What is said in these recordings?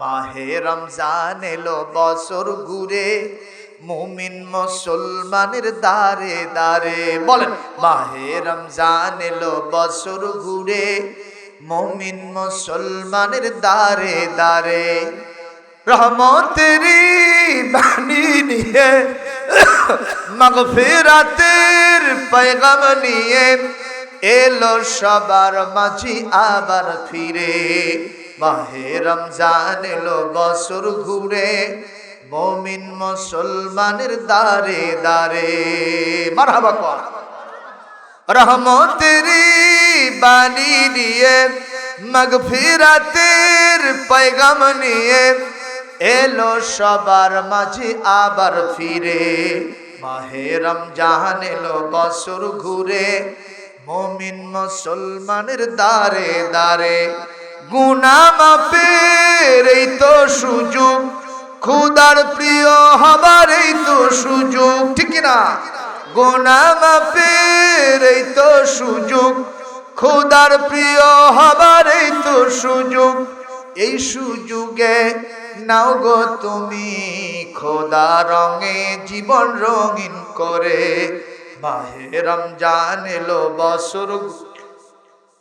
মাহে রমজান এলো বছর ঘুরে, মুমিন মুসলমানের দারে দারে। বলেন মাহে রমজান এলো বছর ঘুরে, মুমিন মুসলমানের দারে দারে। রহমতেরি বাণী নিয়ে, মাগফিরাতের পয়গাম নিয়ে এলো সবার মাঝি আবার ফিরে। মাহে রমজান এলো বছর ঘুরে, মুমিন মুসলমানের দারে দারে। মারহাবা কর। রহমতেরি বাণী নিয়ে, মাগফিরাতের পয়গাম নিয়ে এলো সবার মাঝে আবার ফিরে। মাহে রমজান এলো বছর ঘুরে, মুমিন মুসলমানের দারে দারে। গুনাহ মাফের এই তো সুযোগ, খোদার প্রিয় হবার এই তো সুযোগ, ঠিক না? গুনাহ মাফের এই তো সুযোগ, খোদার প্রিয় হবার এই তো সুযোগ। এই সুযোগে নাও গো তুমি খোদা রঙে জীবন রঙিন করে। মাহে রমজান এলো বছর,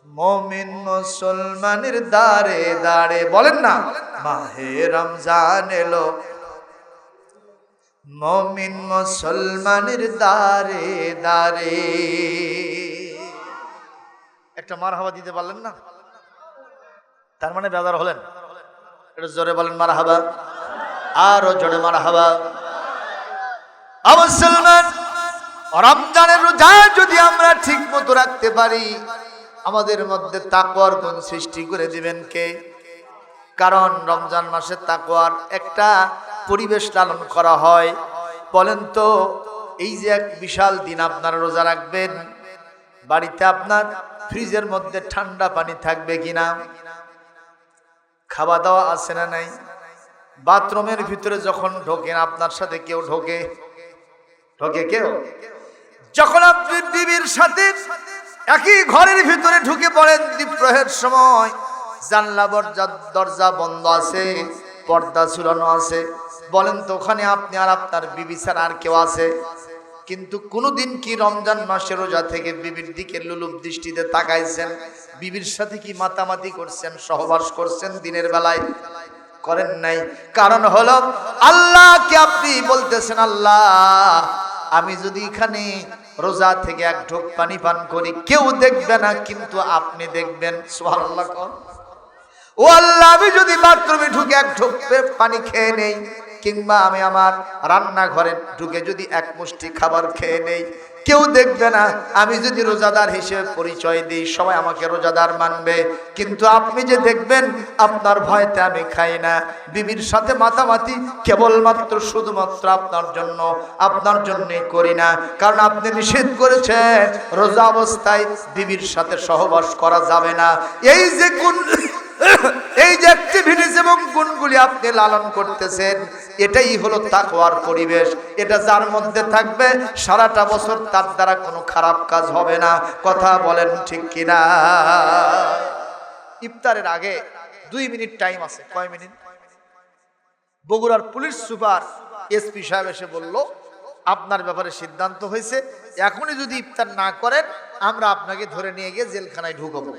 মুমিন মুসলমানের দারে দারে। বলেন না মাহে রমজান এলো, মুমিন মুসলমানের দারে দারে। একটা মারহাবা দিতে পারলেন না? তার মানে বেজার হলেন? একটু জোরে বলেন মারহাবা, আরো জোরে মারহাবা। মুসলমান, রমজানের রোজা যদি আমরা ঠিক মতো রাখতে পারি, আমাদের মধ্যে তাকওয়ার গুণ সৃষ্টি করে দিবেন কে? কারণ রমজান মাসে তাকওয়ার একটা পরিবেশ লালন করা হয়। বলেন তো, এই যে এক বিশাল দিন আপনারা রোজা রাখবেন, বাড়িতে আপনার ফ্রিজের মধ্যে ঠান্ডা পানি থাকবে কিনা? খাওয়া দাওয়া আছে না নাই? বাথরুমের ভিতরে যখন ঢোকেন, আপনার সাথে কেউ ঢোকে? ঢোকে কেউ? যখন আপনি বিবির সাথে একই ঘরের ভিতরে ঢুকে পড়েন দ্বীপ্রহের সময়, জানলা দরজা বন্ধ আছে, পর্দা ঝুলানো আছে, বলেন তো ওখানে আপনি আর আপনার বিবি ছাড়া আর কেউ আছে? কিন্তু কোনোদিন কি রমজান মাসে রোজা থেকে বিবির দিকে লুলুপ দৃষ্টিতে তাকাইছেন? বিবির সাথে কি মাতামাতি করছেন, সহবাস করছেন দিনের বেলায়? করেন নাই। কারণ হলো আল্লাহকে আপনি বলতেছেন, আল্লাহ আমি যদি এখানে রোজা থেকে এক ঢোক পানি পান করি, কেউ দেখবে না, কিন্তু আপনি দেখবেন। সুবহানাল্লাহ। ও আল্লাহ, আমি যদি বাথরুমে ঢুকে এক ঢোক পানি খেয়ে নেই, কিংবা আমি আমার রান্নাঘরে ঢুকে যদি এক মুষ্টি খাবার খেয়ে নেই, কেউ দেখবে না। আমি যদি রোজাদার হিসেবে পরিচয় দিই, সবাই আমাকে রোজাদার মানবে, কিন্তু আপনি যে দেখবেন, আপনার ভয়তে আমি খাই না। বিবির সাথে মাতামাতি কেবলমাত্র শুধুমাত্র আপনার জন্যই করি না, কারণ আপনি নিষেধ করেছেন রোজা অবস্থায় বিবির সাথে সহবাস করা যাবে না। এই যে অ্যাক্টিভিটিস এবং গুণগুলি আপনি লালন করতেছেন, এটাই হলো তাকওয়ার পরিবেশ। এটা যার মধ্যে থাকবে, সারাটা বছর তার দ্বারা কোনো খারাপ কাজ হবে না। কথা বলেন ঠিক কিনা? ইফতারের আগে 2 মিনিট টাইম আছে। কয় মিনিট? বগুড়ার পুলিশ সুপার এসপি সাহেব এসে বলল, আপনার ব্যাপারে সিদ্ধান্ত হয়েছে, এখনই যদি ইফতার না করেন, আমরা আপনাকে ধরে নিয়ে গিয়ে জেলখানায় ঢুকাবো।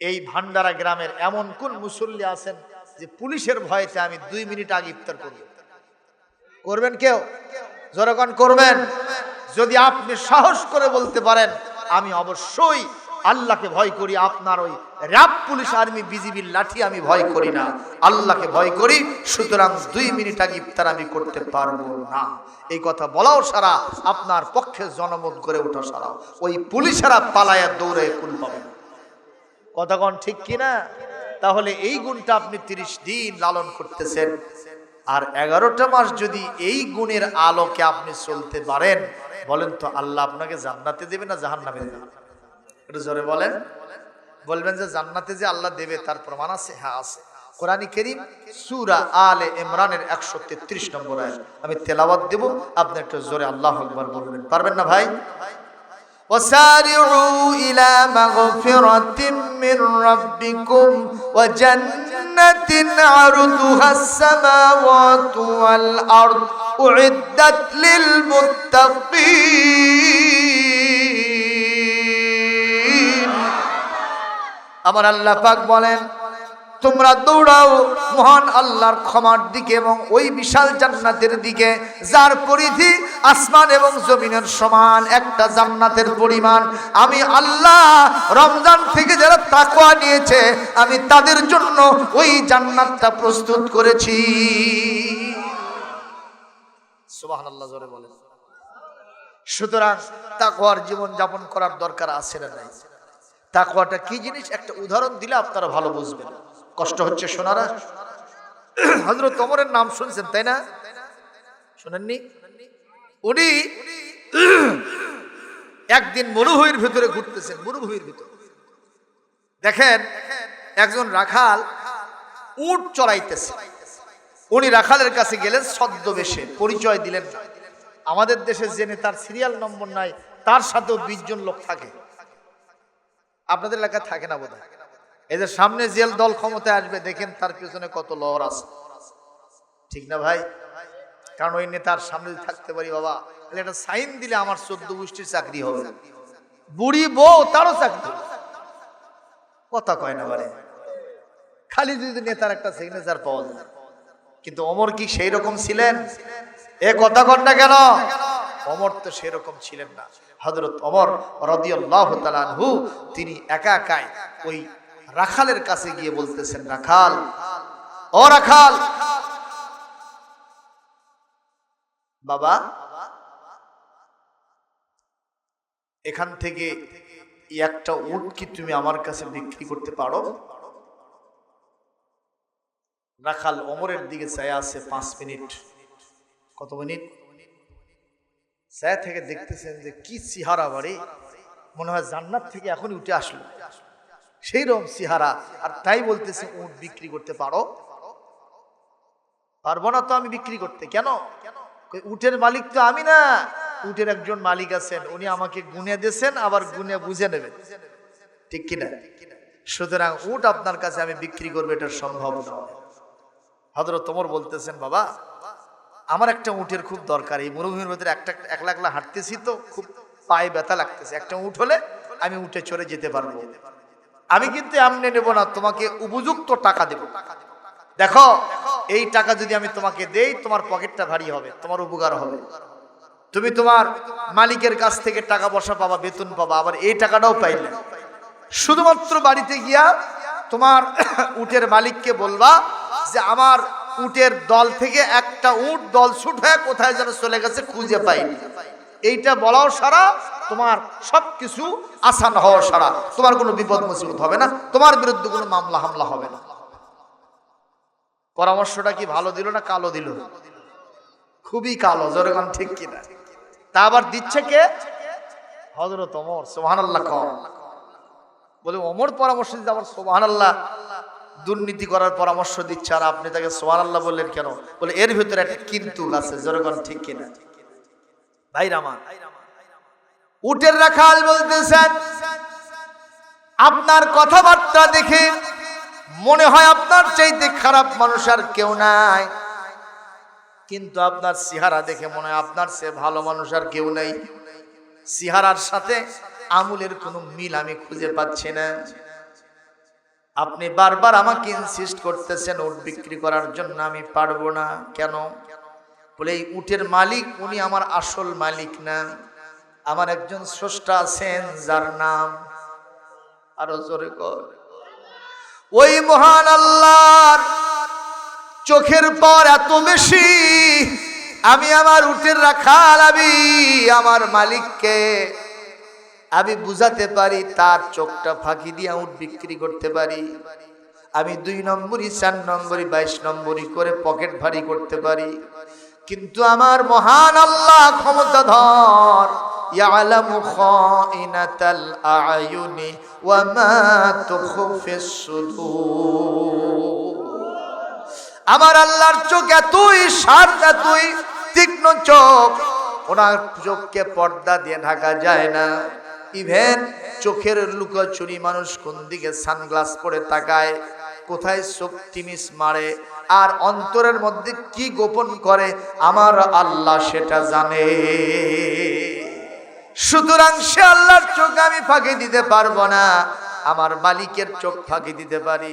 এই ভান্ডারা গ্রামের এমন কোন মুসল্লি আছেন যে পুলিশের ভয়তে আমি 2 মিনিট আগে ইফতার করব? করবেন কেউ? জনগণ করবেন? যদি আপনি সাহস করে বলতে পারেন আমি অবশ্যই আল্লাহকে ভয় করি, আপনার ওই র্যাব, পুলিশ, আর্মি, বিজিবির লাঠি আমি ভয় করি না, আল্লাহকে ভয় করি, সুতরাং 2 মিনিট আগে ইফতার আমি করতে পারবো না, এই কথা বলাও সারা, আপনার পক্ষে জনমত করে ওঠা সারা, ওই পুলিশেরা পালায়া দৌড়ে কুল পাবে না। কতক্ষণ ঠিক কিনা? তাহলে এই গুণটা আপনি 30 দিন লালন করতেছেন, আর 11টা মাস যদি এই গুণের আলোকে আপনি চলতে পারেন, বলেন তো আল্লাহ আপনাকে জান্নাতে দেবে না জাহান্নামে দেবে? একটু জোরে বলেন। বলবেন যে জান্নাতে যে আল্লাহ দেবে তার প্রমাণ আছে? হ্যাঁ আছে। কোরআন কারীম সূরা আলে ইমরানের 133 নম্বর আয়াত আমি তেলাওয়াত দেব, আপনি একটু জোরে আল্লাহু আকবার বলবেন। পারবেন না ভাই? وسارعوا إلى مغفرة من ربكم وجنة জান্নাতিন আরদুহাস সামাওয়াতু ওয়াল আরদ উইদ্দাত লিল মুত্তাকিন। আমার আল্লাহ পাক বলেন, তোমরা দৌড়াও মহান আল্লাহর ক্ষমার দিকে এবং ওই বিশাল জান্নাতের দিকে, যার পরিধি আসমান এবং জমিনের সমান। একটা জান্নাতের পরিমাণ আমি আল্লাহ রমজান থেকে যারা তাকওয়া নিয়েছে আমি তাদের জন্য ওই জান্নাতটা প্রস্তুত করেছি। সুবহানাল্লাহ, জোরে বলেন। সুতরাং তাকওয়ার জীবন যাপন করার দরকার আছে না নাই? তাকওয়াটা কি জিনিস একটা উদাহরণ দিলে আপনারা ভালো বুঝবেন। কষ্ট হচ্ছে শোনারা? হযরত ওমরের নাম শুনছেন তাই না? শুনেননি? উনি একদিন মরুভূমির ভিতরে ঘুরতেছেন। মরুভূমির ভিতরে দেখেন একজন রাখাল উট চড়াইতেছে। উনি রাখালের কাছে গেলেন ছদ্মবেশে, পরিচয় দিলেন না। আমাদের দেশে জেনে তার সিরিয়াল নম্বর নাই, তার সাথেও 20 জন লোক থাকে। আপনাদের এলাকায় থাকে না বোধহয়। এদের সামনে জেল দল ক্ষমতায় আসবে, দেখেন তার পিছনে কত লহর আছে, ঠিক না ভাই? কারণ ওই নেতার সামনে থাকতে পারি বাবা, তাহলে একটা সাইন দিলে আমার 14 গোষ্ঠীর চাকরি হবে, বুড়ি বউ তারও চাকরি। কথা কয় না বারে, খালি যদি নেতার একটা সিগনেচার পাওয়া যায়। কিন্তু ওমর কি সেই রকম ছিলেন? এ কথা কন না কেন? ওমর তো সেরকম ছিলেন না। হযরত ওমর রাদিয়াল্লাহু তাআলা আনহু তিনি একা একাই ওই রাখালের কাছে গিয়ে বলতেছেন, রাখাল, ও রাখাল বাবা, এখান থেকে একটা উট কি তুমি আমার কাছে বিক্রি করতে পারো? রাখাল ওমরের দিকে চায় আছে 5 মিনিট। কত মিনিট? চায় থেকে দেখতেছেন যে কি চেহারা বাড়ি, মনে হয় জান্নাত থেকে এখনই উঠে আসলো, সেই রকম চেহারা। আর তাই বলতেছে, উট বিক্রি করতে পারো? পারবো না তো আমি বিক্রি করতে। কেন? উটের মালিক তো আমি না, উটের একজন মালিক আছেন, উনি আমাকে গুনে দিয়েছেন, আবার গুনে বুঝে নেবেন, ঠিক কিনা? সুতরাং উট আপনার কাছে আমি বিক্রি করবো এটা সম্ভব নয়। হযরত ওমর বলতেছেন, বাবা আমার একটা উটের খুব দরকার, এই মরুভূমির ভিতরে একলা একলা হাঁটতেছি তো খুব পায়ে ব্যথা লাগতেছে, একটা উট হলে আমি উঠে চড়ে যেতে পারবো। আমি কিন্তু এমনি নেব না, তোমাকে উপযুক্ত টাকা দেব। দেখো এই টাকা যদি আমি তোমাকে দেই তোমার পকেটটা ভারী হবে, তোমার উপকার হবে, তুমি তোমার মালিকের কাছ থেকে টাকা পয়সা পাবা, বেতন পাবা, আবার এই টাকাটাও পাইলে শুধুমাত্র বাড়িতে গিয়া তোমার উটের মালিককে বলবা যে আমার উটের দল থেকে একটা উট দল ছুট হয়ে কোথায় যেন চলে গেছে, খুঁজে পাইনি। এইটা বলাও সারা, তোমার সবকিছু আসান হওয়া সারা, তোমার কোনো বিপদ মুসিবত হবে না, তোমার বিরুদ্ধে কোনো মামলা হামলা হবে না। পরামর্শটা কি ভালো দিল না কালো দিল? খুবই কালো, জোরেগান ঠিক কিনা? তা আবার দিচ্ছে কে? হযরত ওমর। সুবহানাল্লাহ কও। বলে ওমর পরামর্শ দিতে আবার সুবহানাল্লাহ দুর্নীতি করার পরামর্শ দিচ্ছে, আর আপনি তাকে সুবহানাল্লাহ বললেন কেন? বলে এর ভিতরে একটা কিন্তু আছে, জোরেগান ঠিক কিনা? ভাই রামান, উটের রাখাল বলতেছেন, আপনার কথাবার্তা দেখে মনে হয় আপনার চাইতে খারাপ মানুষ আর কেউ নাই, কিন্তু আপনার চেহারা দেখে মনে হয় আপনার চেয়ে ভালো মানুষ আর কেউ নেই। চেহারার সাথে আমলের কোনো মিল আমি খুঁজে পাচ্ছি না। আপনি বারবার আমাকে ইনসিস্ট করতেছেন উট বিক্রি করার জন্য, আমি পারবো না। কেন? বলে এই উটের মালিক উনি আমার আসল মালিক না, আমার একজন স্রষ্টা আছেন যার নাম, আরো জোরে কর, ওই মহান আল্লাহর চোখের পর এত বেশি আমি আমার উটের রাখাল, আমি আমার মালিককে আমি বুঝাতে পারি, তার চোখটা ফাঁকি দিয়ে উট বিক্রি করতে পারি। আমি 2 নম্বরই 4 নম্বরই 22 নম্বরই করে পকেট ভারী করতে পারি, কিন্তু আমার মহান আল্লাহ ক্ষমতাধর, ইয়ালামু খাইনাতাল আয়ুনি ওয়া মা তুখফিস সুদূর। আমার আল্লাহর চোখ এতই শার্প, এতই তীক্ষ্ণ চোখ, ওনার চোখকে পর্দা দিয়ে ঢাকা যায় না। ইভেন চোখের লুকোচুরি, মানুষ কোন দিকে সানগ্লাস পরে তাকায়, কোথায় চোখ টিমিস মারে আর অন্তরের মধ্যে কি গোপন করে আমার আল্লাহ সেটা জানে। সুতরাং সে আল্লাহর চোখ আমি ফাঁকি দিতে পারবো না, আমার মালিকের চোখ ফাঁকি দিতে পারি।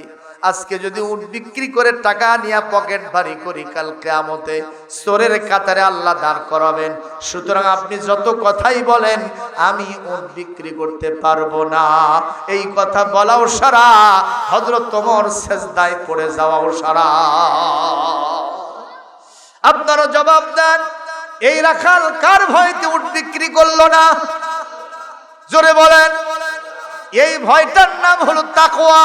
আজকে যদি উট বিক্রি করে টাকা নিয়ে পকেট ভারী করি, কাল কিয়ামতে চোরের কাতারে আল্লাহ দাঁড় করাবেন। সুতরাং আপনি যত কথাই বলেন আমি উট বিক্রি করতে পারবো না, এই কথা বলাও সারা, হযরত ওমর সেজদায় পড়ে যাওয়াও সারা। আপনারা জবাব দেন, এই রাখাল কার ভয়তে উট বিক্রি করলো না? জোরে বলেন। এই ভয়টার নাম হলো তাকওয়া।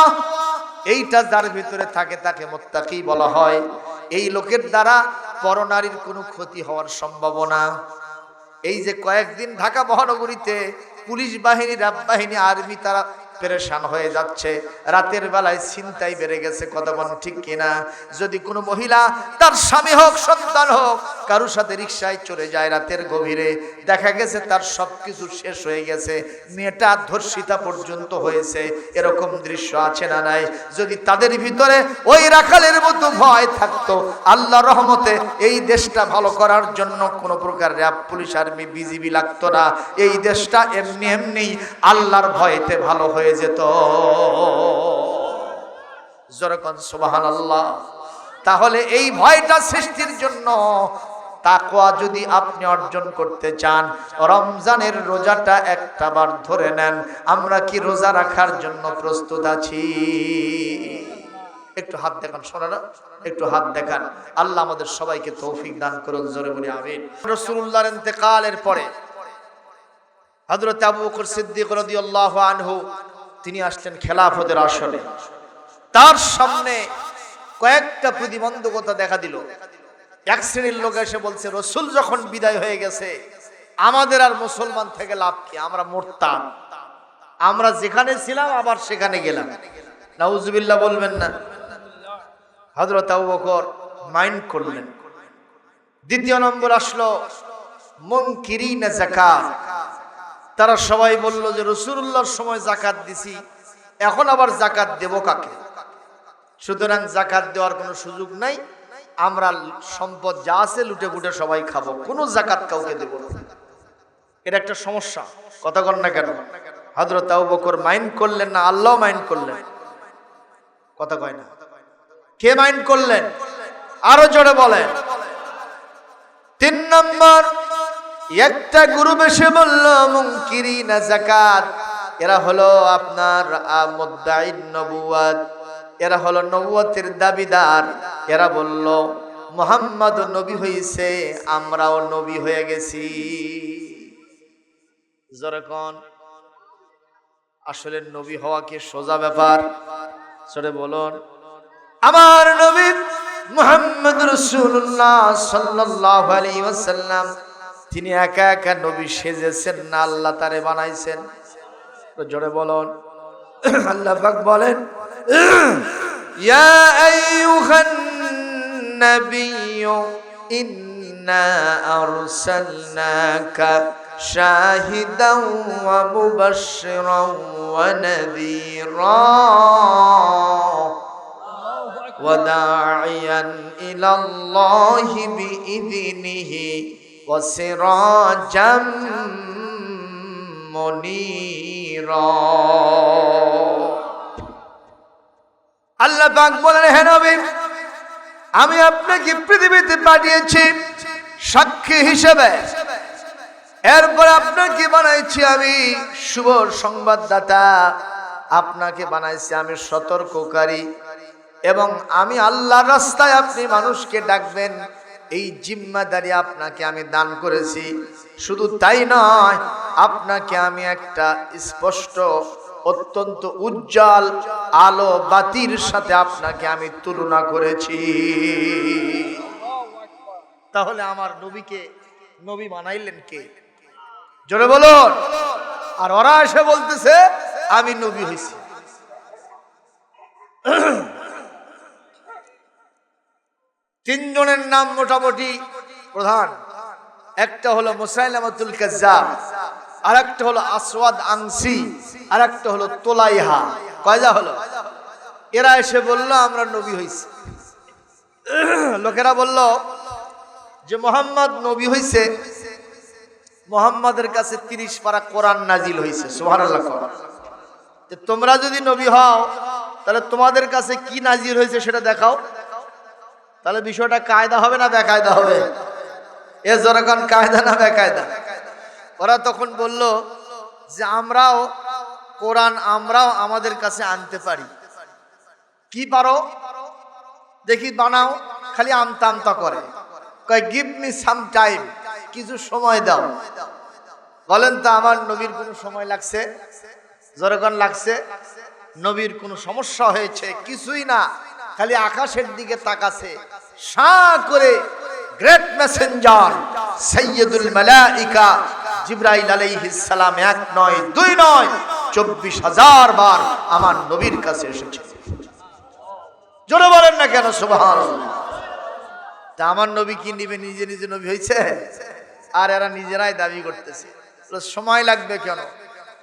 এইটা যার ভিতরে থাকে তাকে মুত্তাকি বলা হয়। এই লোকের দ্বারা পরনারীর কোনো ক্ষতি হওয়ার সম্ভাবনা। এই যে কয়েকদিন ঢাকা মহানগরীতে পুলিশ বাহিনী, র্যাব বাহিনী, আর্মি তারা পেরেশান হয়ে যাচ্ছে, রাতের বেলায় ছিনতাই বেড়ে গেছে, কথা বল ঠিক কিনা? যদি কোনো মহিলা তার স্বামী হোক সন্তান হোক কারোর সাথে রিকশায় চলে যায় রাতের গভীরে, দেখা গেছে তার সবকিছু শেষ হয়ে গেছে, মেয়েটা ধর্ষিতা পর্যন্ত হয়েছে, এরকম দৃশ্য আছে না নাই? যদি তাদের ভিতরে ওই রাখালের মতো ভয় থাকতো, আল্লাহ রহমতে এই দেশটা ভালো করার জন্য কোনো প্রকার র্যাব, পুলিশ, আর্মি, বিজিবি লাগতো না। এই দেশটা এমনি এমনি আল্লাহর ভয়েতে ভালো হয়ে যেত। যেরকম সুবহানাল্লাহ। তাহলে এই ভয়টা সৃষ্টির জন্য তাকওয়া যদি আপনি অর্জন করতে চান, রমজানের রোজাটা একটা বার ধরে নেন। আমরা কি রোজা রাখার জন্য প্রস্তুত আছি? একটু হাত দেখান, শোনারা একটু হাত দেখান। আল্লাহ আমাদের সবাইকে তৌফিক দান করুন, জোরে বলি আমিন। রাসূলুল্লাহর ইন্তেকালের পরে হযরত আবু বকর সিদ্দিক রাদিয়াল্লাহু আনহু তিনি আসলেন খেলাফতের আসনে। তার সামনে কয়েকটা প্রতিবন্ধকতা দেখা দিল। এক শ্রেণীর লোক এসে বলছে, রাসূল যখন বিদায় হয়ে গেছে আমাদের আর মুসলমান থেকে লাভ কি? আমরা মুরতাদ, আমরা যেখানে ছিলাম আবার সেখানে গেলাম। নাউজুবিল্লাহ বলবেন না? হযরত আবু বকর মাইন্ড করলেন। দ্বিতীয় নম্বর আসলো মুনকিরিনা যাকাত। তারা সবাই বলল যে রাসূলুল্লাহর সময় যাকাত দিছি, এখন আবার যাকাত দেব কাকে? সুতরাং যাকাত দেওয়ার কোনো সুযোগ নাই, আমরা সম্পদ যা আছে লুটে পুটে সবাই খাবো, কোনো যাকাত কাউকে দেব না। এটা একটা সমস্যা, কথা বল না কেন? হযরত আবু বকর মাইন্ড করলেন না, আল্লাহ মাইন্ড করলেন, কথা কয় না? কে মাইন্ড করলেন? আরো জোরে বলেন। 3 নম্বর, একটা গ্রুপ এসে বলল মুনকিরিনা যাকাত। এরা হলো আপনার মুদ্দাঈন নবুয়ত, এরা হলো নবুয়তের দাবিদার। এরা বলল মুহাম্মদ নবী হইছে, আমরাও নবী হয়ে গেছি। যখন আসলে নবী হওয়া কি সোজা ব্যাপার? সরে বলুন। আমার নবী মুহাম্মদ রাসূলুল্লাহ সাল্লাল্লাহু আলাইহি ওয়াসাল্লাম তিনি একা একা নবী সেজেছেন না, আল্লাহ তারে বানাইছেন। তো জোরে বলুন। আল্লাহ পাক বলেন, ইয়া আইয়ুহান নাবিয়্যু ইন্না আরসালনাকা শাহিদাও ওয়া মুবাশশিরাও ওয়া নাযীরা ওয়া দাঈয়ান ইলাল্লাহি বিইذনিহি ওয়া সিরাজাম মুনীরা। আল্লাহ পাক বলেন, হে নবী, আমি আপনাকে পৃথিবীতে পাঠিয়েছি সাক্ষী হিসেবে, এরপর আপনাকে বানাইছি আমি শুভ সংবাদদাতা, আপনাকে বানাইছি আমি সতর্ককারী, এবং আমি আল্লাহর রাস্তায় আপনি মানুষকে ডাকবেন, এই জিম্মাদারি আপনাকে আমি দান করেছি। শুধু তাই নয়, আপনাকে আমি একটা স্পষ্ট অত্যন্ত উজ্জ্বল আলো বাতির সাথে আপনাকে আমি তুলনা করেছি। তাহলে আমার নবীকে নবী বানাইলেন কে? জোরে বলুন। আর ওরা এসে বলতেছে আমি নবী হইছি। তিনজনের নাম মোটামুটি প্রধান। একটা হলো মুসাইলামাতুল কাজ্জাব, আর একটা হলো আসওয়াদ আনসি, আর একটা হলো তোলাইহা। কয়টা হলো? এরা এসে বলল আমরা নবী হইছি। লোকেরা বলল যে মোহাম্মদ নবী হইছে, মোহাম্মদের কাছে 30 পারা কোরআন নাজিল হইছে। সুবহানাল্লাহ। যে তোমরা যদি নবী হও তাহলে তোমাদের কাছে কি নাজিল হয়েছে সেটা দেখাও। তাহলে বিষয়টা কায়দা হবে না বেকায়দা হবে? এ যখন কায়দা না বেকায়দা? ওরা তখন বলল যে আমরাও কোরআন আমরাও আমাদের কাছে আনতে পারি। কি পারো দেখি বানাও। খালি আমতা আমতা করে, কয় গিভ মি সাম টাইম, কিছু সময় দাও। বলেন তো আমার নবীর কোনো সময় লাগছে? যখন লাগছে নবীর কোনো সমস্যা হয়েছে? কিছুই না, খালি আকাশের দিকে তাকাছে শাঁ করে। গ্রেট মেসেঞ্জার সাইয়্যিদুল মালাইকা জিবরাইল আলাইহিস সালাম 1 নয় 2 নয় 24,000 বার আমার নবীর কাছে এসেছে। জোরে বলেন না কেন সুবহানাল্লাহ। তা আমার নবী কি নিবে? নিজে নিজে নবী হয়েছে? আর এরা নিজেরাই দাবি করতেছে। সময় লাগবে কেন?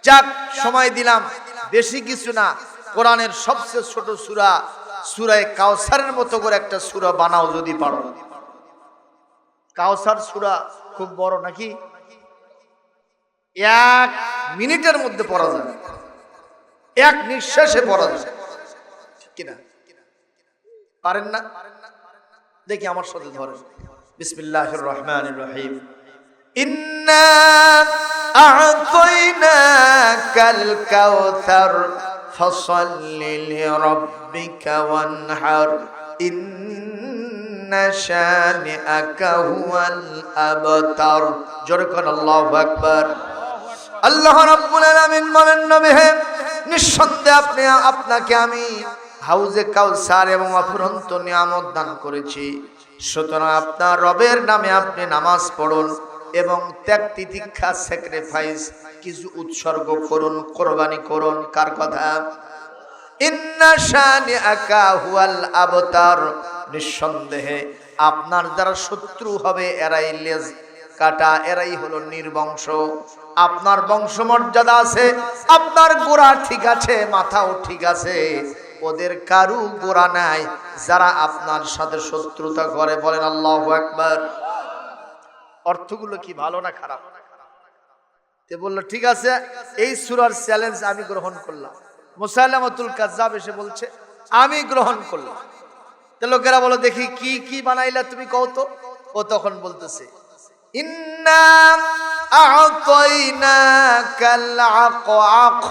যাক সময় দিলাম, বেশি কিছু না। কোরআনের সবচেয়ে ছোট সূরা সূরা কাউসারের মতো করে একটা সূরা বানাও যদি পারো। কাউসার সূরা খুব বড় নাকি? 1 মিনিটের মধ্যে পড়া যাবে, 1 নিঃশ্বাসে পড়া যাবে, ঠিক কিনা? পারেন না? দেখি আমার সাথে ধরেন। বিসমিল্লাহির রহমানির রহিম। ইন্না আ'তাইনাকাল কাউসার ফাসাল্লি লিরাব্বিকা ওয়ানহার ইন্না শানিআকা হুয়াল আবতার। জোরে কোন আল্লাহু আকবার। আল্লাহ রাব্বুল আলামিন বলেন, নবী হে, নিঃসন্দেহে আপনাকে আমি হাউজে কাউসার এবং অফুরন্ত নিয়ামত দান করেছি। সুতরাং আপনার রবের নামে আপনি নামাজ পড়ুন এবং ত্যাগ তিতিক্ষা স্যাক্রিফাইস কিছু উৎসর্গ করুন, কোরবানি করুন। কার কথা? ইন্না শানিআকা হুয়াল আবতার। নিঃসন্দেহে আপনার যারা শত্রু হবে এরাই লেজ কাটা, এরাই হলো নির্বংশ। আপনার বংশমর্যাদা আছে, আপনার গোড়া ঠিক আছে, মাথাও ঠিক আছে, ওদের কারু গোড়া নাই যারা আপনার সাথে শত্রুতা করে। বলেন আল্লাহু আকবার। অর্থগুলো কি ভালো না খারাপ? তে বলল ঠিক আছে, এই সূরার চ্যালেঞ্জ আমি গ্রহণ করলাম। মুসাইলামাতুল কাজ্জাব এসে বলছে আমি গ্রহণ করলাম। তো লোকেরা বলো দেখি কি কি বানাইলা তুমি কও তো। ও তখন বলতেছে ইন্না আ'তাইনাকাল আকআক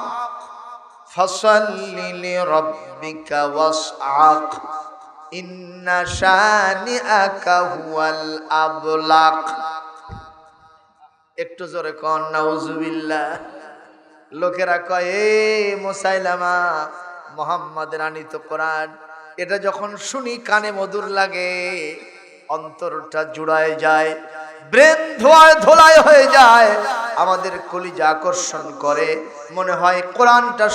ফাসাল্লি লিরাব্বিকা ওয়াসআক ইন্না শানিআকা হুয়াল আবলাক। একটু জোরে কোন নাউজুবিল্লাহ। লোকেরা কয় এ মুসাইলামা, মুহাম্মাদের আনিত কোরআন এটা যখন শুনি কানে মধুর লাগে, অন্তরটা জুড়ায় যায়, ব্রেন ধোলাই হয়ে যায়, আমাদের কলিজা আকর্ষণ করে, মনে হয় কোরআনটা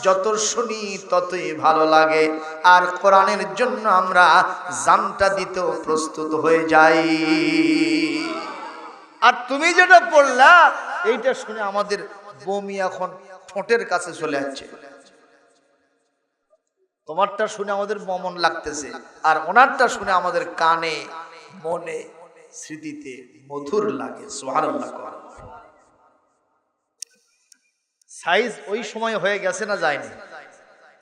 যত শুনি ততই ভালো লাগে, আর কোরআনের জন্য আমরা জানটা দিতেও প্রস্তুত হয়ে যাই। আর তুমি যেটা পড়লা এইটা শুনে আমাদের বমি এখন ঠোঁটের কাছে চলে যাচ্ছে। তোমারটা শুনে আমাদের মমন লাগতেছে, আর ওনারটা শুনে আমাদের কানে মনে স্মৃতিতে মধুর লাগে। সুবহানাল্লাহ। সাইজ ওই সময় হয়ে গেছে না যায়নি?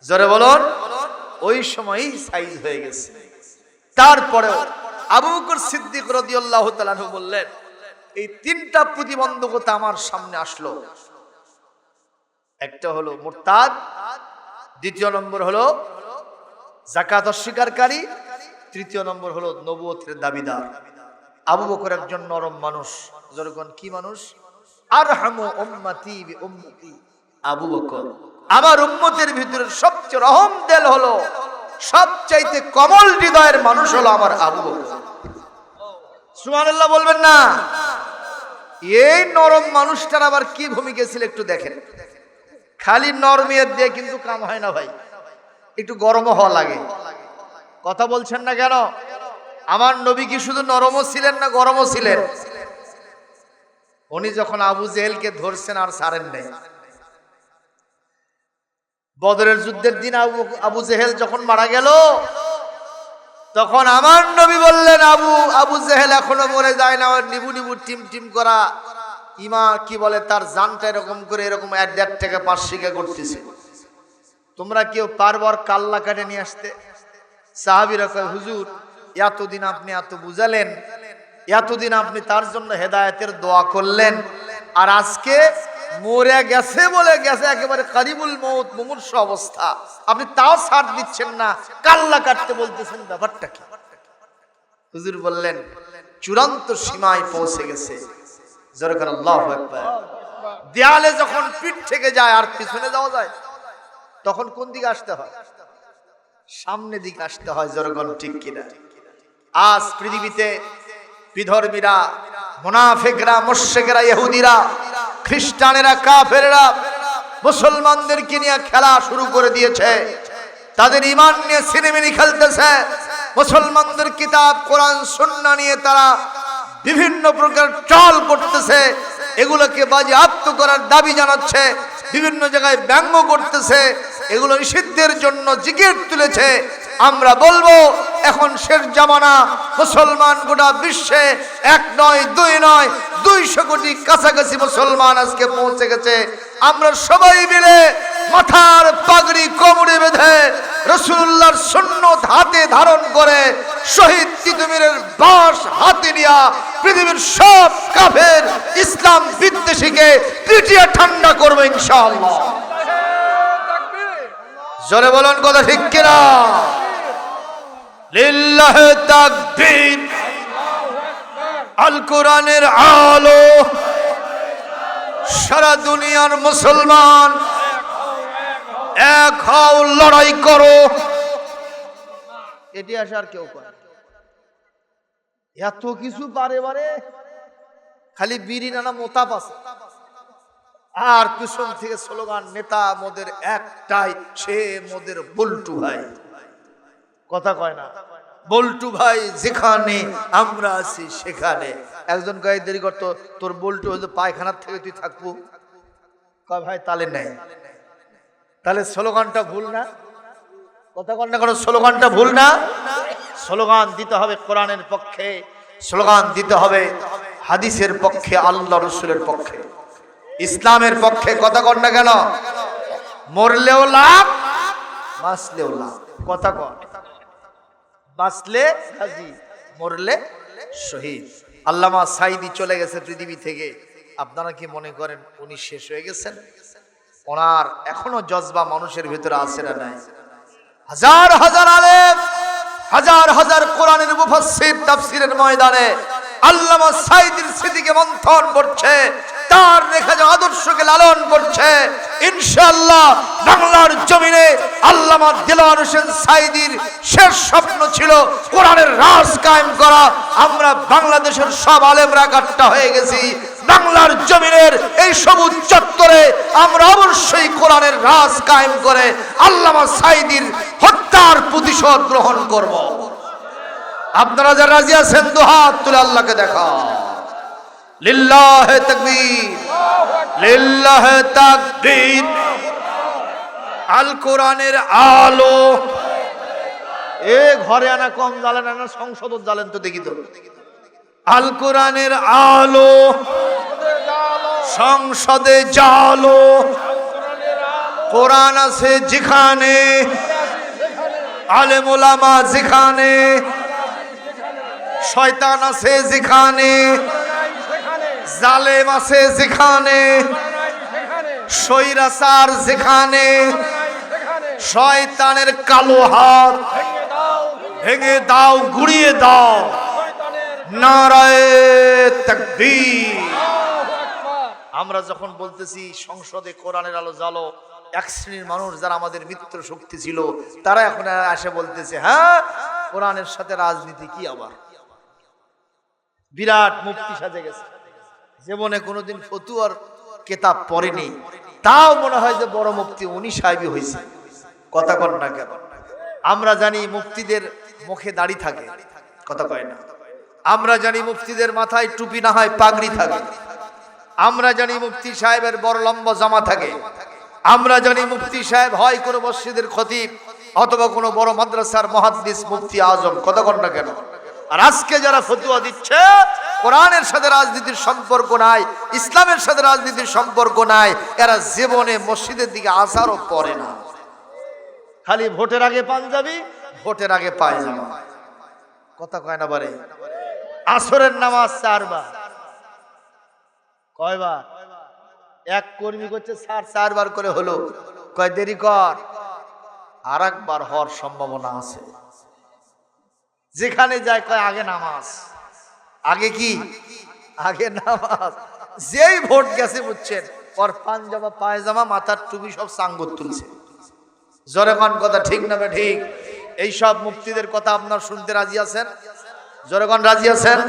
জোরে বলুন। ওই সময়ই সাইজ হয়ে গেছে। তারপরেও আবু বকর সিদ্দিক রাদিয়াল্লাহু তাআলা বললেন এই 3টা প্রতিবন্ধকতা আমার সামনে আসলো। একটা হলো মুরতাদ, দ্বিতীয় নম্বর হলো যাকাত অস্বীকারী, তৃতীয় নম্বর হলো নবুয়তের দাবিদার। আবু বকর একজন নরম মানুষ। যখন কি মানুষ? আরহামু উম্মতি বি উম্মতি। আবু বকর আমার উম্মতের ভিতরে সবচেয়ে রহম দিল হলো, সবচাইতে কোমল হৃদয়ের মানুষ হলো আমার আবু বকর। সুবহানাল্লাহ বলবেন না? এই নরম মানুষটার আবার কি ভূমিকা ছিল একটু দেখেন। খালি নরমিয়ত দিয়ে কিন্তু কাম হয় না ভাই, একটু গরম হওয়া লাগে। কথা বলছেন না কেন? আমার নবী কি শুধু নরমও ছিলেন না গরমও ছিলেন? উনি যখন আবু জেহেলকে ধরছেন আর ছাড়েন নাই, বদরের যুদ্ধের দিন আবু জেহেল যখন মারা গেল, তখন আমার নবী বললেন, আবু জেহেল এখনো মরে যায় না, নিবু নিবু টিম টিম করা ইমা কি বলে তার জানটা এরকম করে এরকম 1.5 থেকে 5 শিকা করতেছে। তোমরা কেউ পারবার কাল্লা কাটে নিয়ে আসতে? সাহাবীরা কয়, হুজুর এতদিন আপনি এত বুঝালেন, এতদিন আপনি তার জন্য হেদায়েতের দোয়া করলেন, আর আজকে মরে গেছে বলে গেছে একেবারে কারিবুল মউত, মুমূর্ষ অবস্থা, আপনি তাও ছাড় দিচ্ছেন না, কাল্লা কাটতে বলতেছেন, ব্যাপারটা কি? হুজুর বললেন, চূড়ান্ত সীমায় পৌঁছে গেছে। জোরে করে আল্লাহু আকবার। দেয়ালে যখন পিঠ থেকে যায় আর পিছনে যাওয়া যায়, তখন কোন দিকে আসতে হয়? সামনে দিকে আসতে হয়। জোরে কোন ঠিক কিনা? আজ পৃথিবীতে বিধর্মীরা, মুনাফিকরা, মুশরিকরা, ইহুদিরা, খ্রিস্টানেরা, কাফেররা মুসলমানদেরকে নিয়ে খেলা শুরু করে দিয়েছে। তাদের ঈমান নিয়ে সিনেমিনি খেলতেছে। মুসলমানদের কিতাব কোরআন সুন্নাহ নিয়ে তারা বিভিন্ন প্রকার চাল করতেছে, এগুলোকে বাজেয়াপ্ত করার দাবি জানাচ্ছে, বিভিন্ন জায়গায় ব্যঙ্গ করতেছে, এগুলো নিষিদ্ধের জন্য জিকির তুলেছে। আমরা বলবো এখন শেষ জামানা, মুসলমান গোটা বিশ্বে 1 নয় 2 নয় 200 কোটি কাছাকাছি মুসলমান আজকে পৌঁছে গেছে। আমরা সবাই মিলে মাথার পাগড়ি কোমরে বেঁধে রাসূলুল্লাহর সুন্নাত হাতে ধারণ করে শহীদ তিতুমীরের বাঁশ হাতে নিয়ে পৃথিবীর সব কাফের ইসলাম বিদ্বেষীকে পিটিয়ে ঠান্ডা করবে ইনশাআল্লাহ। জোরে বলুন কথা ঠিক কিনা? লিল্লাহি তাকবীর। আল কোরআনের আলো, সারা দুনিয়ার মুসলমান এক হও, লড়াই করো। এটি আসে আর কেউ পারে? এত কিছু পারে বারে, খালি বিড়ি নানা মোতাব আছে, আর পিছন থেকে স্লোগান, নেতা মোদের একটাই, সে মোদের বল্টু ভাই। কথা কয় না? বল্টু ভাই যেখানে আমরা আছি সেখানে। একজন গায়ে দেরি করতো, তোর বল্টু হয়তো পায়খানার থেকে তুই থাকবো। কয় ভাই তালে নেই, তাহলে স্লোগানটা ভুল না? কথা কন না, কোনো স্লোগানটা ভুল না? স্লোগান দিতে হবে কোরআনের পক্ষে, স্লোগান দিতে হবে হাদিসের পক্ষে, আল্লাহ রাসূলের পক্ষে, ইসলামের পক্ষে। কথা কন না কেন? মরলেও লাভ, বাঁচলেও লাভ। কথা কন, বাঁচলে গাজী, মরলে শহীদ। আল্লামা সাঈদী চলে গেছে পৃথিবী থেকে। আপনারা কি মনে করেন উনি শেষ হয়ে গেছেন? ওনার এখনো জজবা মানুষের ভিতরে আছে না নাই? হাজার হাজার আলেম, হাজার হাজার কোরআনের মুফাসসির তাফসীরের ময়দানে আল্লামা সাঈদীর স্মৃতিকে মন্থন করছে, তার রেখা যে আদর্শকে লালন করছে। ইনশাআল্লাহ বাংলার জমিনে আল্লামা দেলোয়ার হোসেন সাঈদীর শেষ স্বপ্ন ছিল কোরআনের রাজ কায়েম করা। আমরা বাংলাদেশের সব আলেমরা একাট্টা হয়ে গেছি, বাংলার জমিনের এই সবুজ চত্বরে আমরা অবশ্যই কোরআনের রাজ কায়েম করে আল্লামা সাঈদীর হত্যার প্রতিশোধ গ্রহণ করব। আপনারা যারা রাজি আছেন দুহাত তুলে আল্লাহকে দেখা। লিল্লাহি তাকবীর, লিল্লাহি তাকবীর। আল কোরআনের আলো। এ ঘরে আনা কম জ্বালেন না, সংসদ জ্বালেন তো দেখি তো। আল কোরআনের আলো, সংসদে জালো। কোরআন আছে যেখানে, আলেম ওলামা যেখানে, শয়তান আছে যেখানে, জালেম আছে যেখানে, স্বৈরাচার যেখানে, শয়তানের কালো হাত ভেঙে দাও, গুড়িয়ে দাও। নারায়ে তাকবীর। আমরা যখন বলতেছি সংসদে কোরআনের আলো জ্বালো, এক শ্রেণীর মানুষ যারা আমাদের মিত্র শক্তি ছিল, তারা এখন এসে বলতেছে, হ্যাঁ কোরআনের সাথে রাজনীতি কি? আবার বিরাট মুফতি সাজে গেছে, জীবনে কোনোদিন ফতুয়ার কিতাব পড়েনি, তাও মনে হয় যে বড় মুফতি, উনি সাহেবই হয়েছে। কথা কন না কেন? আমরা জানি মুফতিদের মুখে দাড়ি থাকে, কথা কয় না। আমরা জানি মুফতিদের মাথায় টুপি না হয় পাগড়ি থাকে। আমরা জানি মুফতি সাহেবের বড় লম্বা জামা থাকে। আমরা জানি মুফতি সাহেব হয় কোনো মসজিদের খতিব অথবা কোনো বড় মাদ্রাসার মুহাদ্দিস মুফতি আজম, কথা কন না কেন? আর আজকে যারা ফতোয়া দিচ্ছে কোরআনের সাথে রাজনীতির সম্পর্ক নাই, ইসলামের সাথে রাজনীতির সম্পর্ক নাই, এরা জীবনে মসজিদের দিকে আসারও পড়ে না। খালি ভোটের আগে পাঞ্জাবি, ভোটের আগে পায়জামা, কথা কয় না বারে। আসরের নামাজ 4 বার, কয়বার? এক কর্মী করছে 4 বার করে হলো, কয় দেরি কর, আর একবার হওয়ার সম্ভাবনা আছে। যেখানে যায় কয় আগে নামাজ, আগে কি? আগে নামাজ। যেই ভোট গেছে বুঝছেন, ওর পাঞ্জামা পায়জামা মাথার টুপি সব সাঙ্গত তুলছে। জোরে কোন কথা ঠিক না ঠিক? এইসব মুফতিদের কথা আপনার শুনতে রাজি আছেন? জোরে কোন রাজি আছেন?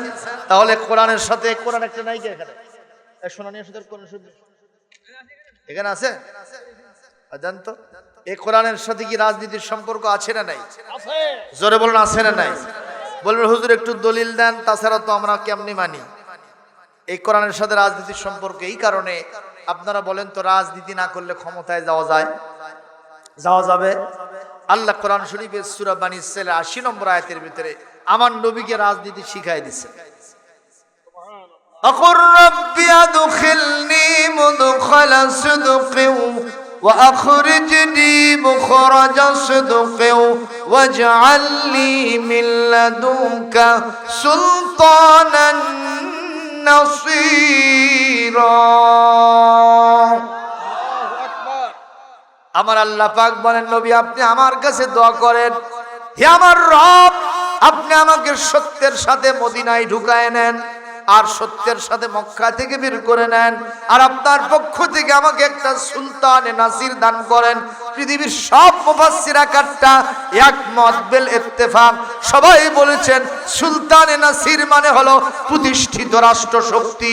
তাহলে কোরআনের সাথে, কোরআন একটা নাই কি এখানে? শোনানির সাথে কোরআন এখানে আছে? জান তো এই কোরআনের সাথে কি রাজনীতির সম্পর্ক আছে না নাই? জোরে বলুন আছে না নাই? বলবেন হুজুর একটু দলিল দেন, তাছাড়া তো আমরা কেমনি মানি। এই কোরআনের সাথে রাজনীতির সম্পর্ক এই কারণে, আপনারা বলেন তো রাজনীতি না করলে ক্ষমতায় যাওয়া যায়? যাওয়া যাবে? আল্লাহ কোরআন শরীফের সূরা বানী ইসরাঈলের ৮০ নম্বর আয়াতের ভিতরে আমার নবীকে রাজনীতি শিখাই দিয়েছে। আকুর রাব্বি আদখিলনি মুদখালা সিদকিন ওয়া আখরিজনি মুখরাজা সিদকিন ওয়াজআল লি মিন লাদুনকা সুলতানান নাসীরা। আমার আল্লাহ পাক বলেন, নবী আপনি আমার কাছে দোয়া করেন, হে আমার রব আপনি আমাকে সত্যের সাথে মদিনায় ঢুকায় নেন, আর সত্যের সাথে মক্কা থেকে বের করে নেন, আর আপনার পক্ষ থেকে আমাকে একটা সুলতানে নাসির দান করেন। পৃথিবীর সব মুফাসসির একটটা একমত বিল ইত্তেফাক, সবাই বলেছেন সুলতানে নাসির মানে হলো প্রতিষ্ঠিত রাষ্ট্র শক্তি।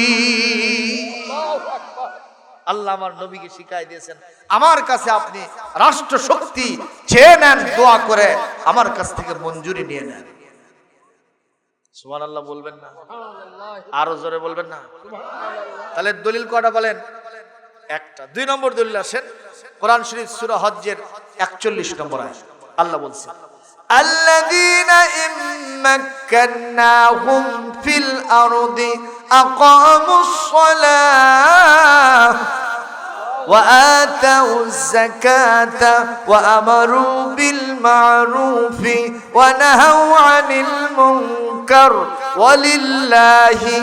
আল্লাহ আমার নবীকে শিখাই দিয়েছেন, আমার কাছে আপনি রাষ্ট্র শক্তি চেয়ে নেন, দোয়া করে আমার কাছ থেকে মঞ্জুরি নিয়ে নেন। সুবহানাল্লাহ বলবেন না? আরো জোরে বলবেন না? তাহলে দলিল কয়টা বলেন? একটা। 2 নম্বর দলিল আসেন কোরআন শরীফ সূরা হজ্জের 41 নম্বর আয়াত। আল্লাহ বলছেন, আল্লাযীনা ইম্মাক্কান্নাহুম ফিল আরদি আকামুস সালাহ ওয়া আতাউজ যাকাতা ওয়া আমারু বিল মা'রুফি ওয়া নাহাউ আনিল মুনকার ওয়ালিল্লাহি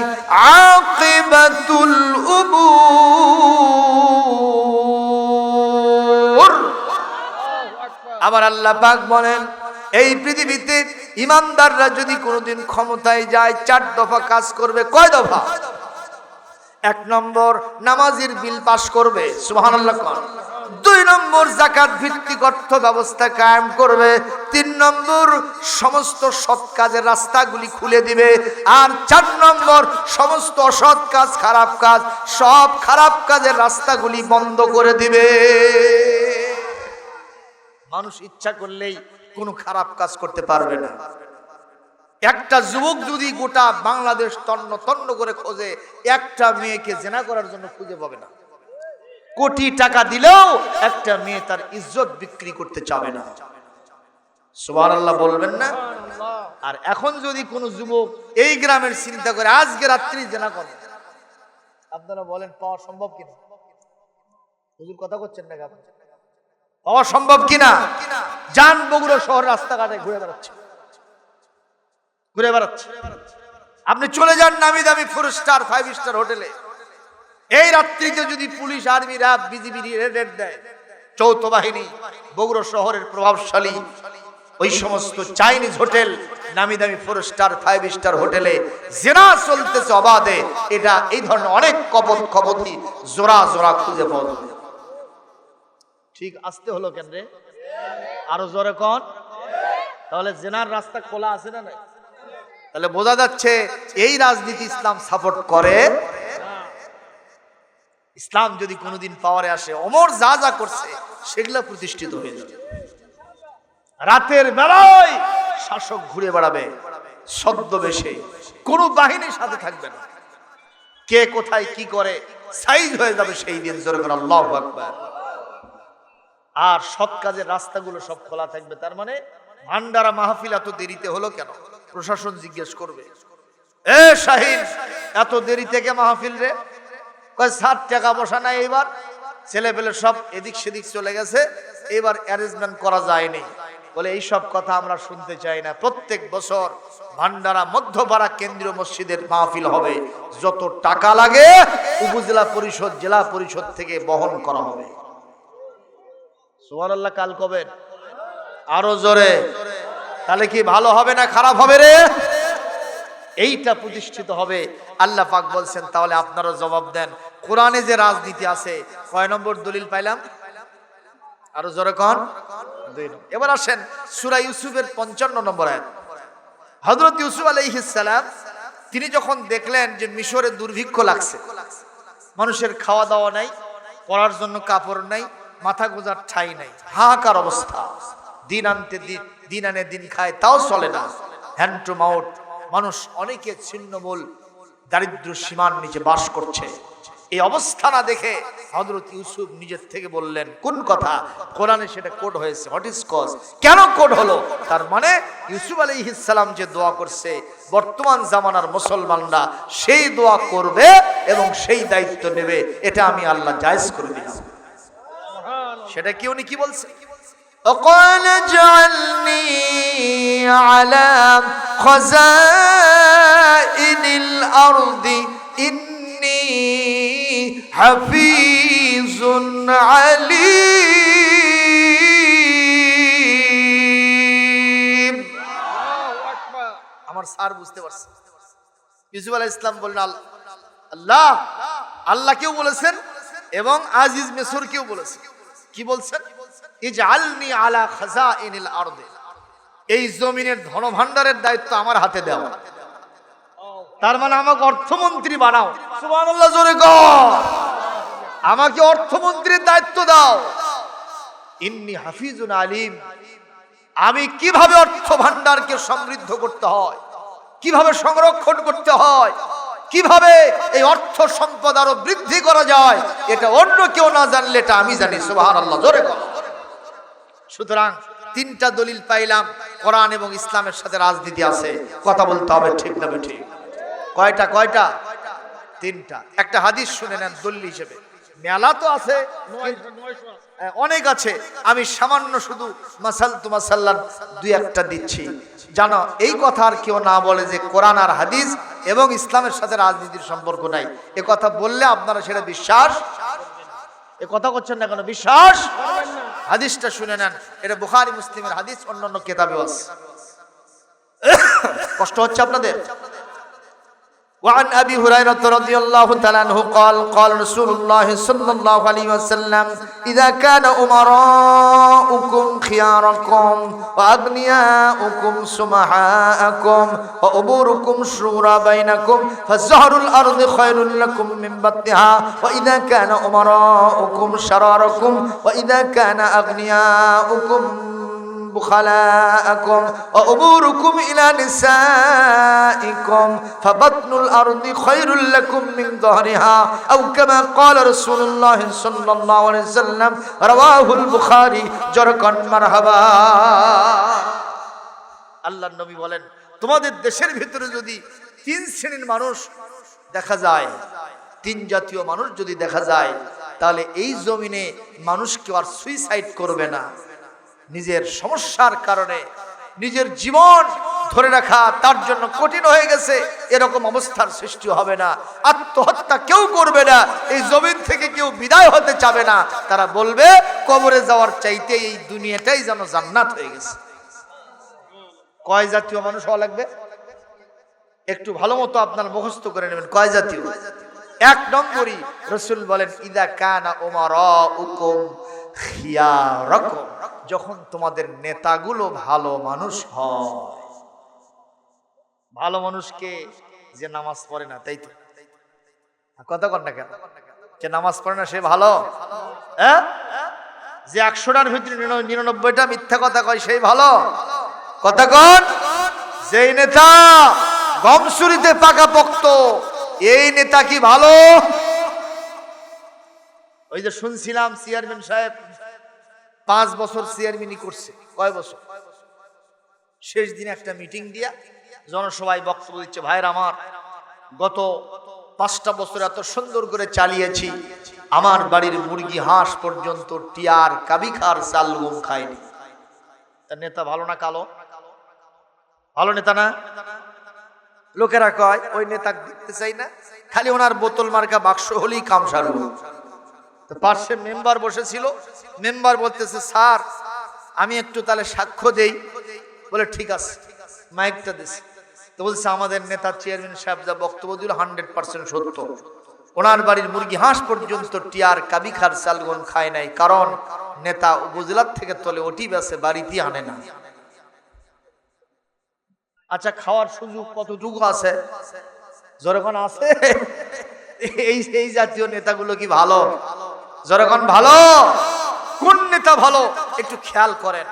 আকিবাতুল উমুর। আমার আল্লাহ পাক বলেন, এই পৃথিবীতে ইমানদাররা যদি কোনোদিন ক্ষমতায় যায় 4 দফা কাজ করবে। কয় দফা? 1 নম্বর নামাজের বিল পাস করবে, সুবহানাল্লাহ কোন। 2 নম্বর যাকাত ভিত্তিক অর্থ ব্যবস্থা কায়েম করবে। 3 নম্বর সমস্ত সৎ কাজের রাস্তাগুলি খুলে দিবে। আর 4 নম্বর সমস্ত অসৎ কাজ, খারাপ কাজ, সব খারাপ কাজের রাস্তাগুলি বন্ধ করে দিবে। মানুষ ইচ্ছা করলেই কোনো খারাপ কাজ করতে পারবে না। একটা যুবক যদি গোটা বাংলাদেশ তন্ন তন্ন করে খোঁজে, একটা মেয়েকে জেনা করার জন্য খুঁজে পাবে না। কোটি টাকা দিলেও একটা মেয়ে তার ইজ্জত বিক্রি করতে চাবে না। সুবহানাল্লাহ বলবেন না? আর এখন যদি কোনো যুবক এই গ্রামের চিন্তা করে আজকে রাত্রি জেনা করে, আপনারা বলেন পাওয়া সম্ভব কিনা? হুজুর কথা করছেন না? পাওয়া সম্ভব কিনা? জান বগুড়া শহর রাস্তাঘাটে ঘুরে বেড়াচ্ছে। আপনি চলে যান নামি দামি 4 স্টার 5 স্টার হোটেলে, এই রাত্রিতে যদি police, army, RAB, BGB red দেয়, যৌথ বাহিনী, বগুড়া শহরের প্রভাবশালী ওই সমস্ত চাইনিজ হোটেল, নামি দামি 4 স্টার 5 স্টার হোটেলে জেনা চলতেছে অবাধে, এটা এই ধরনের অনেক কপতি জোড়া জোড়া খুঁজে পাওয়া যাবে। ঠিক আসতে হলো কেন রে? আরো জোরে কোন? তাহলে জেনার রাস্তা খোলা আছে না নাই? তাহলে বোঝা যাচ্ছে এই রাজনীতি ইসলাম সাপোর্ট করে। ইসলাম যদি কোনোদিন পাওয়ারে আসে, ওমর যা যা করছে সেগুলা প্রতিষ্ঠিত হয়ে যাবে। রাতের বেলায় শাসক ঘুরে বেড়াবে ছদ্মবেশে, কোনো বাহিনীর সাথে থাকবে না, কে কোথায় কি করে সাইজ হয়ে যাবে সেই দিন। জোরে করে আল্লাহু আকবার। আর সৎ কাজের রাস্তাগুলো সব খোলা থাকবে। তার মানে ভান্ডারা মাহফিল এত দেরিতে হলো কেন? প্রশাসন জিজ্ঞেস করবে, এ শাহিন এত দেরি থেকে মাহফিল রে? কয় স্যার টাকা পয়সা নাই, এবার ছেলে পেলে সব এদিক সেদিক চলে গেছে, এবার অ্যারেঞ্জমেন্ট করা যায়নি। বলে এইসব কথা আমরা শুনতে চাই না। প্রত্যেক বছর ভান্ডারা মধ্যপাড়া কেন্দ্রীয় মসজিদের মাহফিল হবে, যত টাকা লাগে উপজেলা পরিষদ জেলা পরিষদ থেকে বহন করা হবে। সুবহানাল্লাহ। কাল কবে? আরো জোরে। তাহলে কি ভালো হবে না খারাপ হবে রে? এইটা প্রতিষ্ঠিত হবে। আল্লাহ পাক বলছেন, তাহলে আপনারা জবাব দেন, কোরআনে যে রাজনীতি আছে, কয় নম্বর দলিল পাইলাম? আরো জোরে কোন? 2 নম্বর। এবার আসেন সূরা ইউসুফের 55 নম্বর আয়াত। হযরত ইউসুফ আলাইহিস সালাম তিনি যখন দেখলেন যে মিশরে দুর্ভিক্ষ লাগছে, মানুষের খাওয়া দাওয়া নাই, পরার জন্য কাপড় নাই, মাথা গোজার ঠাঁই নাই, হাহাকার অবস্থা, দিন আনতে দিন আনে দিন খায় তাও চলে না, হ্যান্ড টু মাউথ, মানুষ অনেকে ছিন্নমূল দারিদ্র সীমার নিচে বাস করছে। এই অবস্থা না দেখে হযরত ইউসুফ নিজের থেকে বললেন, কোন কথা? কোরআনে সেটা কোড হয়েছে। What is cause? কেন কোড হলো? তার মানে ইউসুফ আলাইহিস সালাম যে দোয়া করছে, বর্তমান জামানার মুসলমানরা সেই দোয়া করবে এবং সেই দায়িত্ব নেবে, এটা আমি আল্লাহ জায়েজ করে দিলাম। সেটা কি উনি কি বলছে? وقال اجعلني على خزائن الأرض إني حفيظ عليم। আমার স্যার বুঝতে পারছে। ইউসুফ আলাইহিস সালাম বললেন, আল্লাহ, আল্লাহ কেউ বলেছেন এবং আজিজ মিসর কেউ বলেছেন। কি বলছেন? ইজআলনি আলা খাযাইনিল আরদ, এই জমিনের ধনভাণ্ডারের দায়িত্ব আমার হাতে দাও। তার মানে আমাকে অর্থমন্ত্রী বানাও। সুবহানাল্লাহ, জোরে কর। আমাকে অর্থমন্ত্রীর দায়িত্ব দাও। ইন্নী হাফিজুন আলিম, আমি কিভাবে অর্থ ভাণ্ডারকে সমৃদ্ধ করতে হয়, কিভাবে সংরক্ষণ করতে হয়, কিভাবে এই অর্থ সম্পদ আরো বৃদ্ধি করা যায়, এটা অন্য কেউ না জানলে এটা আমি জানি। সুবহানাল্লাহ, জোরে কর। সুতরাং 3টা দলিল পাইলাম, কোরআন এবং ইসলামের সাথে রাজনীতি আছে। কথা বলতে হবে, ঠিক না ঠিক? কয়টা? 3টা। একটা হাদিস শুনে নেন দলিল হিসেবে। মেলা তো আছে, অনেক আছে, আমি সামান্য শুধু মাসাল তু মাসাল্লান 2-1টা দিচ্ছি। জানো, এই কথা আর কেউ না বলে যে কোরআন আর হাদিস এবং ইসলামের সাথে রাজনীতির সম্পর্ক নাই। এ কথা বললে আপনারা সেটা বিশ্বাস, এ কথা করছেন না কেন? বিশ্বাস? হাদিসটা শুনে নেন, এটা বুখারী মুসলিমের হাদিস, অন্যান্য কিতাবেও আছে। কষ্ট হচ্ছে আপনাদের? وعن أبي هريرة رضي الله تعالى عنه قال قال رسول الله صلى الله عليه وسلم إذا كان أمراؤكم خياركم وأغنياؤكم سمحاءكم وأموركم شورى بينكم فزهر الأرض خير لكم من بطنها وإذا كان أمراؤكم شراركم وإذا كان أغنياؤكم بخلاءكم وأموركم إلى نسائكم فبطن الأرض خير لكم من ظهرها أو كما قال رسول الله صلى الله عليه وسلم رواه البخاري جركن مرحبا। আল্লাহর নবী বলেন, তোমাদের দেশের ভিতরে যদি 3 শ্রেণীর মানুষ দেখা যায়, 3 জাতীয় মানুষ যদি দেখা যায়, তাহলে এই জমিনে মানুষ কেউ আর সুইসাইড করবে না। নিজের সমস্যার কারণে নিজের জীবন ধরে রাখা তার জন্য কঠিন হয়ে গেছে, এরকম অবস্থার সৃষ্টি হবে না। আত্মহত্যা কেউ করবে না, এই জমিন থেকে কেউ বিদায় হতে চাবে না। তারা বলবে কবরে যাওয়ার চাইতে এই দুনিয়াটাই যেন জান্নাত হয়ে গেছে। কয় জাতীয় মানুষ হওয়া লাগবে? একটু ভালো মতো আপনার মুখস্থ করে নেবেন। কয় জাতীয়? 1 নম্বরই রাসূল বলেন, ইদা কানা উমারাউকুম খিয়ারাকুম, যখন তোমাদের নেতাগুলো ভালো মানুষ হয়। ভালো মানুষকে যে নামাজ পড়ে না, তাই তো কথা কর না কেন? যে নামাজ পড়ে না সে ভালো? হ্যাঁ, যে 100টার ভিতরে 99টা মিথ্যা কথা কয় সেই ভালো? কথা কন। যেই নেতা গমসুরিতে পাকা পোক্ত, এই নেতা কি ভালো? ওই যে শুনছিলাম চেয়ারম্যান সাহেব 5 বছর চেয়ারম্যানি করছে। কয় বছর? শেষ দিন একটা মিটিং দিয়া জনসভায় বক্তব্য দিচ্ছে, ভাইরা আমার, গত 5টা বছর এত সুন্দর করে চালিয়েছি, আমার বাড়ির মুরগি হাঁস পর্যন্ত টিয়ার কাবিখার চাল গম খায়নি। তার নেতা ভালো না কালো? ভালো নেতা না? লোকেরা কয় ওই নেতা দেখতে চাই না, খালি ওনার বোতল মার্কা বাক্স হলেই কাম সারল। তো পাশে মেম্বার বসেছিল, মেম্বার বলতেছে, স্যার আমি একটু তাহলে সাক্ষ্য দেই। বলে ঠিক আছে, মাইকটা দিছে। তো বলছে, আমাদের নেতা চেয়ারম্যান সাহেব যা বক্তব্য দিল 100% সত্য। ওনার বাড়ির মুরগি হাঁস পর্যন্ত টিয়ার কাবিখার চালগন খায় নাই, কারণ নেতা উপজেলার থেকে তোলে ওটি বেছে বাড়িতে আনে না। আচ্ছা, খাওয়ার সুযোগ কতটুকু আছে? যখন আছে, এই জাতীয় নেতাগুলো কি ভালো? যখন ভালো, কোন নেতা ভালো একটু খেয়াল করেন।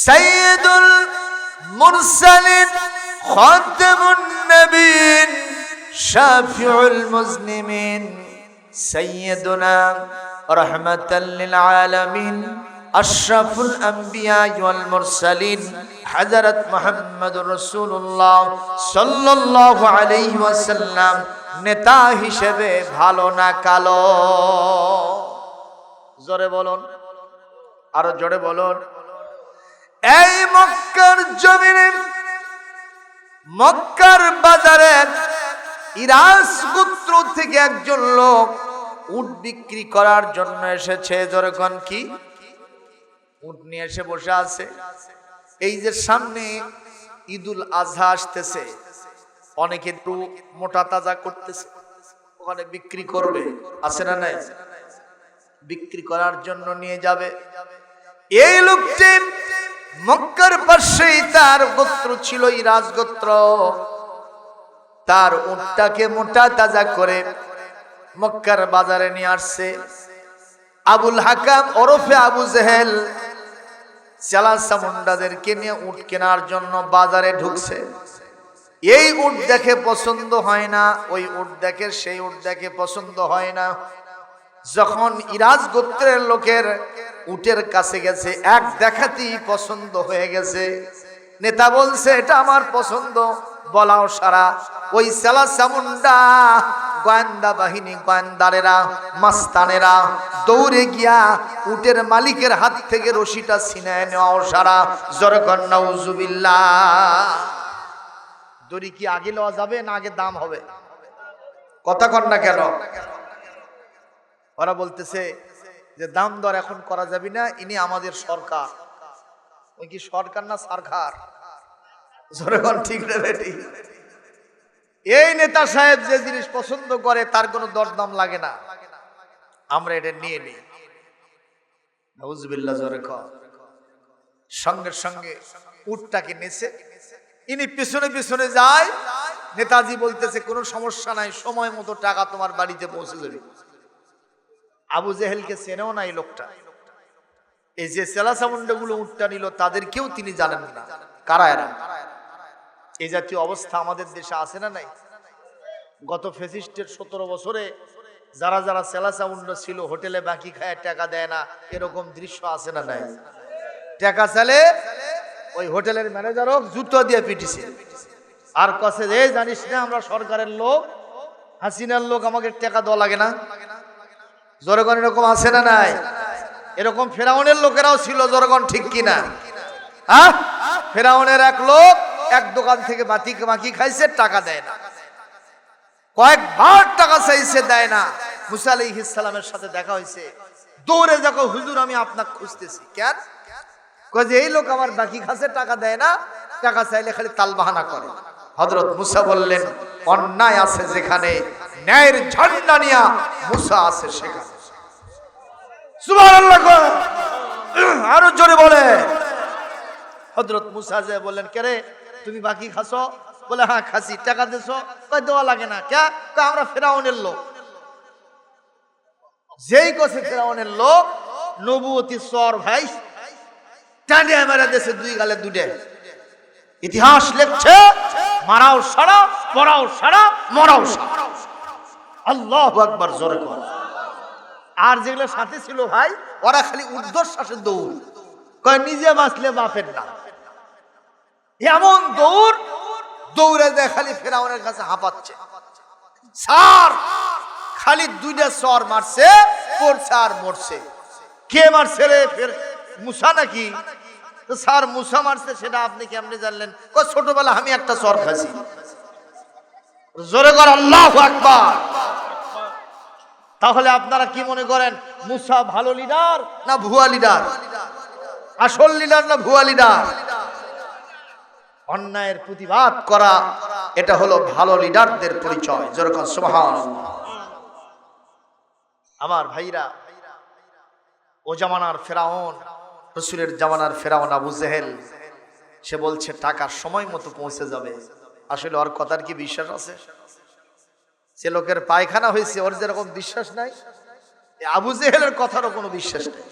সাইয়্যিদুল মুরসালিন, খাতামুন নবীন, শাফিউল মুজলিমিন, সাইয়্যিদুনা রাহমাতাল লিল আলামিন, আশরাফুল আম্বিয়া ওয়াল মুরসালিন, হযরত মুহাম্মদুর রাসূলুল্লাহ সাল্লাল্লাহু আলাইহি ওয়াসাল্লাম নেতা হিসেবে ভালো না কালো? জোরে বলুন, আরো জোরে বলুন। এই মক্কার জমিনে, মক্কার বাজারে ইরাস গোত্র থেকে একজন লোক উট বিক্রি করার জন্য এসেছে। যখন কি উট নিয়ে এসে বসে আছে। এই যে সামনে ঈদুল আজহা আসতেছে, অনেকে একটু মোটা তাজা করতেছে, ওখানে বিক্রি করবে, আছে না নাই? বিক্রি করার জন্য নিয়ে যাবে। এই লোকটি মক্কার পাশেই তার গোত্র ছিল, ইরাজ গোত্র। তার উটটাকে মোটা তাজা করে মক্কার বাজারে নিয়ে আসছে। আবুল হাকাম ওরফে আবু জেহেল চালা চামুন্ডাদেরকে নিয়ে উট কেনার জন্য বাজারে ঢুকছে। এই উট দেখে পছন্দ হয় না, ওই উট দেখে, সেই উট দেখে পছন্দ হয় না। যখন ইরাজ গোত্রের লোকের উটের কাছে গেছে, এক দেখাতেই পছন্দ হয়ে গেছে। নেতা বলছে, এটা আমার পছন্দ, বলাও সারা। ওই চালা চামুন্ডা গোয়েন্দা বাহিনী, গোয়েন্দারেরা, মাস্তানেরা দৌড়ে গিয়া উটের মালিকের হাত থেকে রশিটা ছিনায় নেওয়াও সারা। জরগন নাউজুবিল্লাহ। দড়ি কি আগে লওয়া যাবে না আগে দাম হবে? কথা কন না কেন? ওরা বলতেছে যে দাম দর এখন করা যাবে না, ইনি আমাদের সরকার। ওই কি সরকার না সরকার? জনগণ ঠিক রে বেটি। এই নেতা সাহেব যে জিনিস পছন্দ করে তার কোনো দরদাম লাগে না, আমরা এটা নিয়ে নিই। নাউজুবিল্লাহ। জোরে কর। সঙ্গে সঙ্গে উটটাকে নেছে, ইনি পিছনে পিছনে যায়। নেতাজি বলতেছে, কোনো সমস্যা নাই, সময় মতো টাকা তোমার বাড়িতে পৌঁছে যাবে। আবু জেহেলকে চেনেও না এই লোকটা। এই যে চেলা চামুন্ডা গুলো উটটা নিল, তাদেরকেও তিনি জানেন না কারা এরা। এই জাতীয় অবস্থা আমাদের দেশে আছে না নাই? গত ফ্যাসিস্টের 17 বছরে যারা যারা চেলা চামুন্ডা ছিল, হোটেলে বাকি খায়, টাকা দেয় না, এরকম দৃশ্য আছে না নাই? টাকা চালে ওই হোটেলের ম্যানেজারও জুতো দিয়ে পিটিছে, আর কাছে যে জানিস না আমরা সরকারের লোক, হাসিনার লোক, আমাকে টাকা দেওয়া লাগে না। জনগণ এরকম আছে না নাই? এরকম ফেরাউনের লোকেরাও ছিল, জনগণ ঠিক কিনা? হ্যাঁ, ফেরাউনের এক লোক এক দোকান থেকে বাকি খাইছে, টাকা দেয় না। কয়েকবার টাকা চাইছে, দেয় না। মুসা আলাইহিস সালামের সাথে দেখা হয়েছে, দৌড়ে দেখো হুজুর আমি আপনাকে খুঁজতেছি। কেন? কয় যে এই লোক আমার বাকি খাচ্ছে, টাকা দেয় না, টাকা চাইলে খালি তালবাহানা করে। হযরত মুসা বললেন, অন্যায় আছে যেখানে, ন্যায়ের ঝান্ডা নিয়া মুসা আছে সেখানে। সুবহানাল্লাহ। আরো জোরে বলে। হযরত মুসা যে বললেন, কে রে তুমি বাকি খাসো? বলে হ্যাঁ খাসি। টাকা দিছো? কয় দেওয়া লাগে না। কে? কয় আমরা ফেরাউনের লোক। যেই কছে ফেরাউনের লোক, নবুয়তি সর ভাই টানে মেরে দেশে দুই গালে দুটে। ইতিহাস লেখছে, মারাও সারা, পড়াও সারা, মরাও সারা। আল্লাহু আকবার। জোরে কর। আর যেগুলো সাথে ছিল ভাই ওরা খালি ঊর্ধ্বশ্বাসে দৌড়, কয় নিজে বাঁচলে বাপের না, এমন দৌড় দৌড়ে দেয় খালি ফেরাউনের কাছে হাঁপাচ্ছে। স্যার খালি দুইটা চর মারছে, পড়ছে আর মরছে। কে মারছে রে? ফের মুসা নাকি? তো স্যার মুসা মারছে, সেটা আপনি কেমনে জানলেন? ছোটবেলা আমি একটা চর খাইছি। জোরে কর আল্লাহু আকবার। তাহলে আপনারা কি মনে করেন মুসা ভালো লিডার না ভুয়া লিডার? আসল লিডার না ভুয়া লিডার? অন্যায়ের প্রতিবাদ করা এটা হলো ভালো লিডারদের পরিচয়। জোরে কর সুবহানাল্লাহ। আমার ভাইরা, ও জামানার ফেরাউন, রাসূলের জামানার ফেরাউন আবু জেহেল, সে বলছে টাকা সময় মতো পৌঁছে যাবে। আসলে ওর কথার কি বিশ্বাস আছে? সে লোকের পায়খানা হয়েছে, ওর যেরকম বিশ্বাস নাই, আবু জেহেলের কথারও কোনো বিশ্বাস নেই।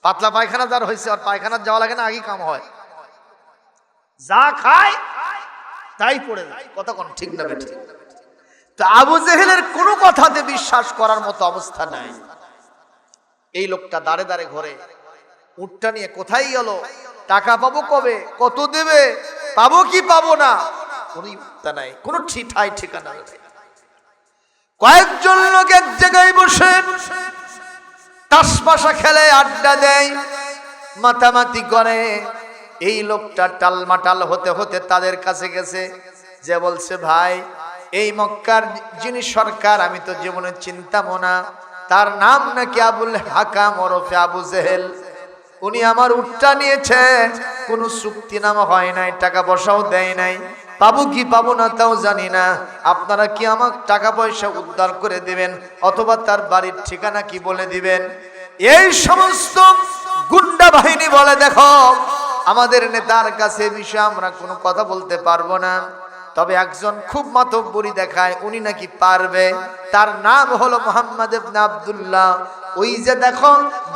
পাতলা পায়খানা যার হয়েছে, ওর পায়খানা যাওয়া লাগে না, আগেই কাম হয়, যা খায় তাই পড়ে যায়। কথা কোন ঠিক না বেঠিক? তো আবু জেহেলের কোনো কথাতে বিশ্বাস করার মতো অবস্থা নাই। এই লোকটা দাঁড়ে দাঁড়ে ঘরে উটটা নিয়ে কোথায় গেল, টাকা পাবো কবে, কত দেবে, পাবো কি পাবো না, কোনো উত্তর নাই, কোনো ঠাই ঠিকানা নেই। কয়েকজন লোক এক জায়গায় বসে তাসপাশা খেলে, আড্ডা দেয়, মাতামাতি করে। এই লোকটা টালমাটাল হতে হতে তাদের কাছে গেছে, যে বলছে ভাই এই মক্কার যিনি সরকার আমি তো জীবনে চিন্তাম না, তার নাম নাকি আবুল হাকাম ওরফে আবু জেহেল, উনি আমার উটটা নিয়েছে, কোনো চুক্তিনামা হয় নাই, টাকা পয়সাও দেয় নাই, পাবো কি পাবো না তাও জানি না। আপনারা কি আমার টাকা পয়সা উদ্ধার করে দিবেন অথবা তার বাড়ির ঠিকানা কি বলে দিবেন? এই সমস্ত গুন্ডা বাহিনী বলে দেখো আমাদের নেতার কাছে বিষয়ে আমরা কোনো কথা বলতে পারবো না, তবে একজন খুব মাতব্বরি দেখায়, উনি নাকি পারবে, তার নাম হলো মুহাম্মদ ইবনে আব্দুল্লাহ। ওই যে দেখো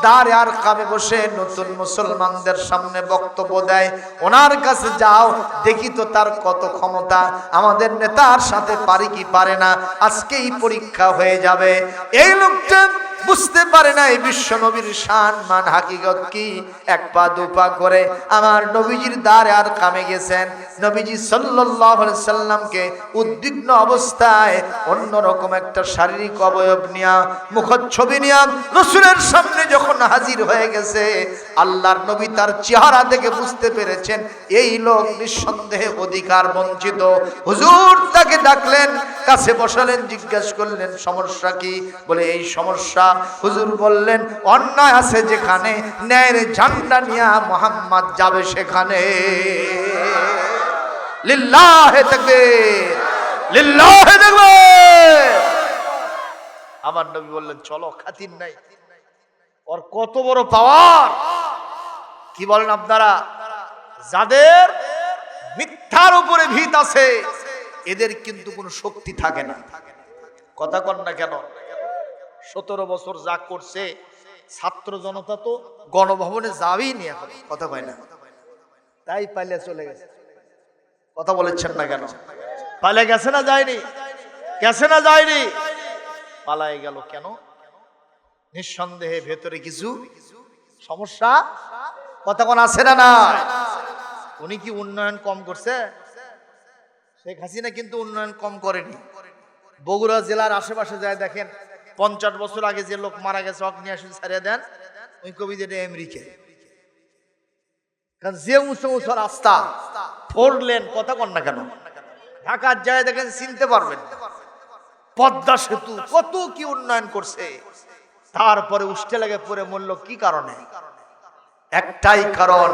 দারে আর কামে বসে নতুন মুসলমানদের সামনে বক্তব্য দেয়, ওনার কাছে যাও, দেখি তো তার কত ক্ষমতা, আমাদের নেতার সাথে পারি কি পারে না, আজকেই পরীক্ষা হয়ে যাবে। এই লোকটা বুঝতে পারে না এই বিশ্ব নবীর শান মান হাকিকত কি, এক পা দুপা করে আমার নবীজির দারে আর কামে গেছেন। নবীজি সাল্লাল্লাহু আলাইহি সাল্লামকে উদ্বিগ্ন অবস্থায় অন্যরকম একটা শারীরিক অবয়ব নিয়া, মুখচ্ছবি নিয়া রাসূলের সামনে যখন হাজির হয়ে গেছে, আল্লাহর নবী তার চেহারা দেখে বুঝতে পেরেছেন এই লোক নিঃসন্দেহে অধিকার বঞ্চিত। হুজুর তাকে ডাকলেন, কাছে বসালেন, জিজ্ঞেস করলেন সমস্যা কি? বলে এই সমস্যা। হুজুর বললেন অন্যায় আছে যেখানে, ন্যায়ের ঝান্ডা নিয়া মুহাম্মদ যাবে সেখানে। লিল্লাহে তাকবীর, লিল্লাহে তাকবীর। আমার নবী বললেন চলো, খাতির নাই, ওর কত বড় পাওয়ার। কি বলেন আপনারা? যাদের মিথ্যার উপরে ভিত আছে এদের কিন্তু কোনো শক্তি থাকে না। কথা কন না কেন? 17 বছর যা করছে ছাত্র জনতা তো গণভবনে যাবেই নি, এখন কথা কয় না, তাই পালিয়ে চলে গেছে। কথা বলেছেন না কেন? পালিয়ে গেছে না যায়নি? গেছে না যায়নি? পালায় গেল কেন? নিঃসন্দেহে ভেতরে কিছু সমস্যা, কথা কোন আছে না? না, উনি কি উন্নয়ন কম করছে? শেখ হাসিনা কিন্তু উন্নয়ন কম করেনি। বগুড়া জেলার আশেপাশে যায় দেখেন, 50 বছর আগে যে লোক মারা গেছে অগ্নি আসুন ছাড়িয়ে দেন, ওই কবি যেটা আমেরিকা, কারণ যে উঁচু উঁচু রাস্তা 4 লেন, কথা কন না কেন? ঢাকার যায় দেখেন, চিনতে পারবেন পদ্মা সেতু কত কি উন্নয়ন করছে, তারপরে উষ্ঠে লাগে পরে মূল্য কি কারণে? একটাই কারণ,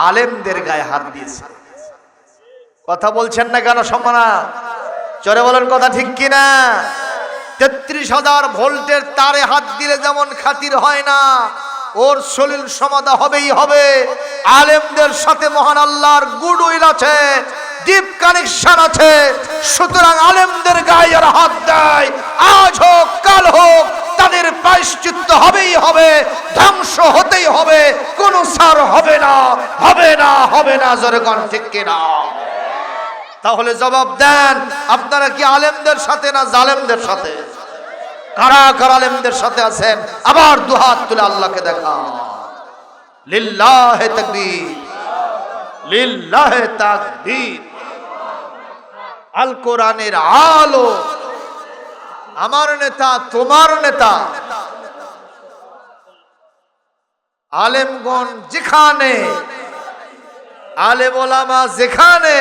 আলেমদের গায়ে হাত দিয়েছে। কথা বলছেন না কেন? সম্মানা চরে বলেন, কথা ঠিক কিনা? 33,000 ভোল্টের তারে হাত দিলে যেমন খাতির হয় না, ওর সলিল সমাধা হবেই হবে। আলেমদের সাথে মহান আল্লাহর গুড উইল আছে, ডিপ কানেকশন আছে, সুতরাং আলেমদের গায়ে আর হাত দেয়, আজ হোক কাল হোক তাদের প্রায়শ্চিত্ত হবেই হবে, ধ্বংস হতেই হবে, কোনো ছাড় হবে না, হবে না, হবে না। জোরে কোন ঠিক কিনা? তাহলে জবাব দেন, আপনারা কি আলেমদের সাথে না জালেমদের সাথে? কারা কারা আলেমদের সাথে আছেন আবার দুহাত তুলে আল্লাহকে দেখা। লিল্লাহে তাকবীর, লিল্লাহে তাকবীর। আল কোরআনের আলো, আমার নেতা তোমার নেতা। আলেমগণ যেখানে, আলেম ওলামা যেখানে,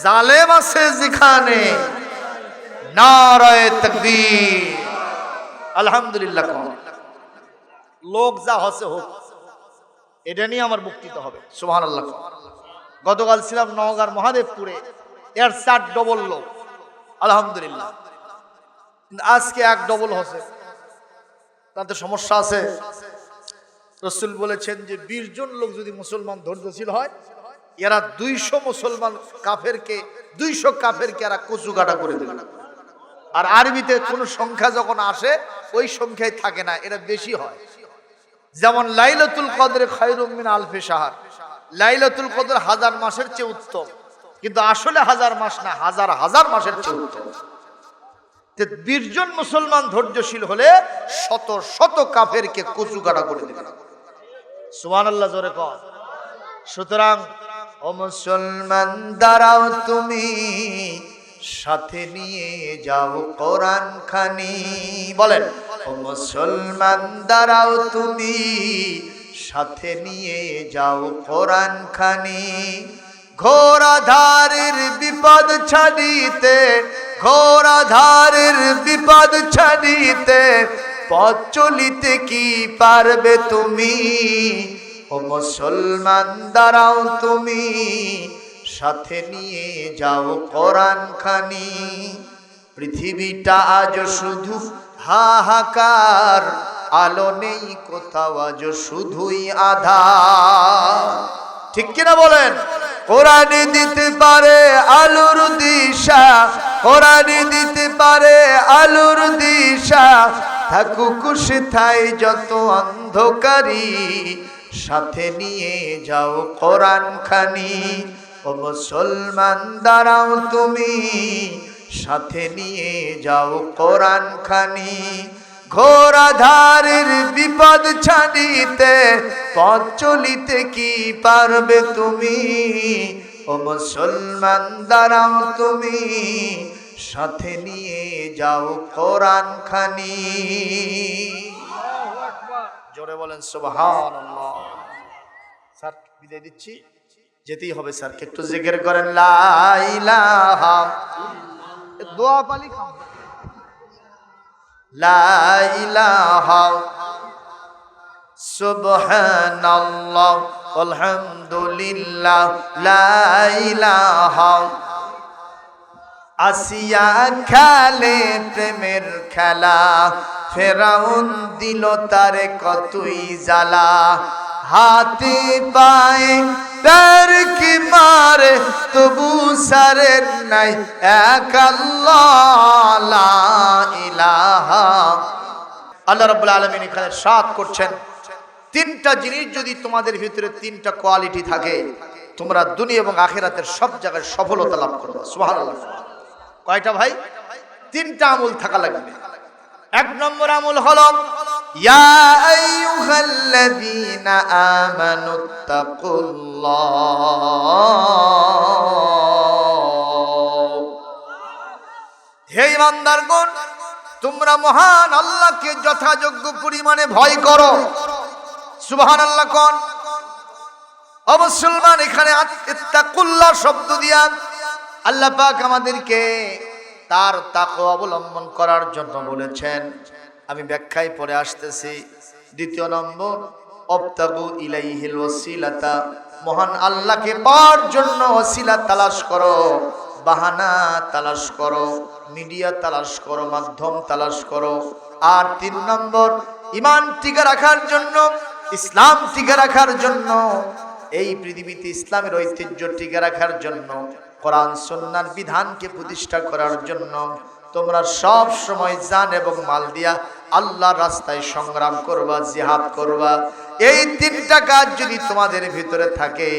জালেম আছে যেখানে, নারায়ে তাকবীর। আলহামদুলিল্লাহ। লোক যা হচ্ছে হোক, এটা নিয়ে আমার বক্তৃতা হবে। সুবহানাল্লাহ। গতকাল ছিলাম নওগাঁর মহাদেবপুরে, এর 4 ডবল লোক, আলহামদুলিল্লাহ। আজকে 1 ডবল হচ্ছে, তাতে সমস্যা আছে। রাসূল বলেছেন যে 20 জন লোক যদি মুসলমান ধৈর্যশীল হয়, এরা 200 মুসলমান কাফেরকে, 200 কাফেরকে এরা কচু কাটা করে দেবে। আর আরবিতে কোন সংখ্যা যখন আসে ওই সংখ্যায় থাকে না, এটা বেশি হয়। যেমন লাইলাতুল কদর খায়রুম মিন আলফি শাহর, লাইলাতুল কদর 1000 মাসের চেয়ে উত্তম, কিন্তু আসলে 1000 মাস না, হাজার হাজার মাসের চেয়ে উত্তম। 20 জন মুসলমান ধৈর্যশীল হলে শত শত কাফেরকে কচু কাটা করে দেবে। সুবহানাল্লাহ, জোরে কর। সুতরাং ও মুসলমান দাঁড়াও, তুমি সাথে নিয়ে যাও কোরআন খানি। বলেন, ও মুসলমান দাঁড়াও, তুমি সাথে নিয়ে যাও কোরআন খানি। ঘোর আধারের বিপদ ছাড়িতে, ঘোর আধারের বিপদ ছাড়িতে পথ চলিতে কি পারবে তুমি? ও মুসলমান দাঁড়াও, তুমি সাথে নিয়ে যাও কোরআন খানি। পৃথিবীটা আজ শুধু হাহাকার, আলো নেই কোথাও, আজ শুধুই আধার। ঠিক কিনা বলেন? কোরআন দিতে পারে আলোর দিশা, কোরআন দিতে পারে আলোর দিশা। থাকুক সেথায় যত অন্ধকারী, সাথে নিয়ে যাও কোরআন খানি। ও মুসলমান দাঁড়াও, তুমি সাথে নিয়ে যাও কোরআন খানি। ঘোর আধারের বিপদ ছাড়িতে পথ চলিতে কি পারবে তুমি? ও মুসলমান দাঁড়াও, তুমি সাথে নিয়ে যাও কোরআন খানি। জোরে বলেন সুবহানাল্লাহ। স্যার বিদায় দিচ্ছি, যেতেই হবে স্যার। একটু জিকির করেন লা ইলাহা, দোয়া পালি খাও, লা ইলাহা সুবহানাল্লাহ আলহামদুলিল্লাহ, লা ইলাহা। আসিয়া খেলে প্রেমের খেলা, ফেরাউন দিল তারে কতই জ্বালা। হাতে পায়ে তার কি মারে, তবু সারের নাই এক আল্লাহ, লা ইলাহা। আল্লাহ রাব্বুল আলামিন এখানে সাত করছেন, 3টা জিনিস যদি তোমাদের ভিতরে 3টা কোয়ালিটি থাকে, তোমরা দুনিয়া এবং আখিরাতের সব জায়গায় সফলতা লাভ করবে। সুবহানাল্লাহ। কয়টা ভাই? 3টা আমল থাকা লাগবে। 1 নম্বর আমল হলো ইয়া আইয়ুহাল্লাযীনা আমানুত্তাকুল্লাহ। হে ঈমানদারগণ, তোমরা মহান আল্লাহকে যথাযোগ্য পরিমাণে ভয় করো। সুবহানাল্লাহ কোন? ও মুসলমান, এখানে ইত্তাকুল্লাহ শব্দ দিয়া আল্লাহ পাক আমাদেরকে তার তাকওয়া অবলম্বন করার জন্য বলেছেন। আমি ব্যাখ্যায় পরে আসতেছি। 2 নম্বর, অবতাগু ইলাইহিল ওয়াসিলাতা, মহান আল্লাহকে পাওয়ার জন্য ওসিলা তালাশ করো, বাহানা তালাশ করো, মিডিয়া তালাশ করো, মাধ্যম তালাশ করো। আর 3 নম্বর, ঈমান টিকে রাখার জন্য, ইসলাম টিকে রাখার জন্য, এই পৃথিবীতে ইসলামের ঐতিহ্য টিকে রাখার জন্য, কোরআন সুন্নাহর বিধানকে প্রতিষ্ঠা করার জন্য তোমরা সব সময় জান এবং মাল দিয়া আল্লাহর রাস্তায় সংগ্রাম করবা, জিহাদ করবা। এই তিনটা কাজ যদি তোমাদের ভিতরে থাকে,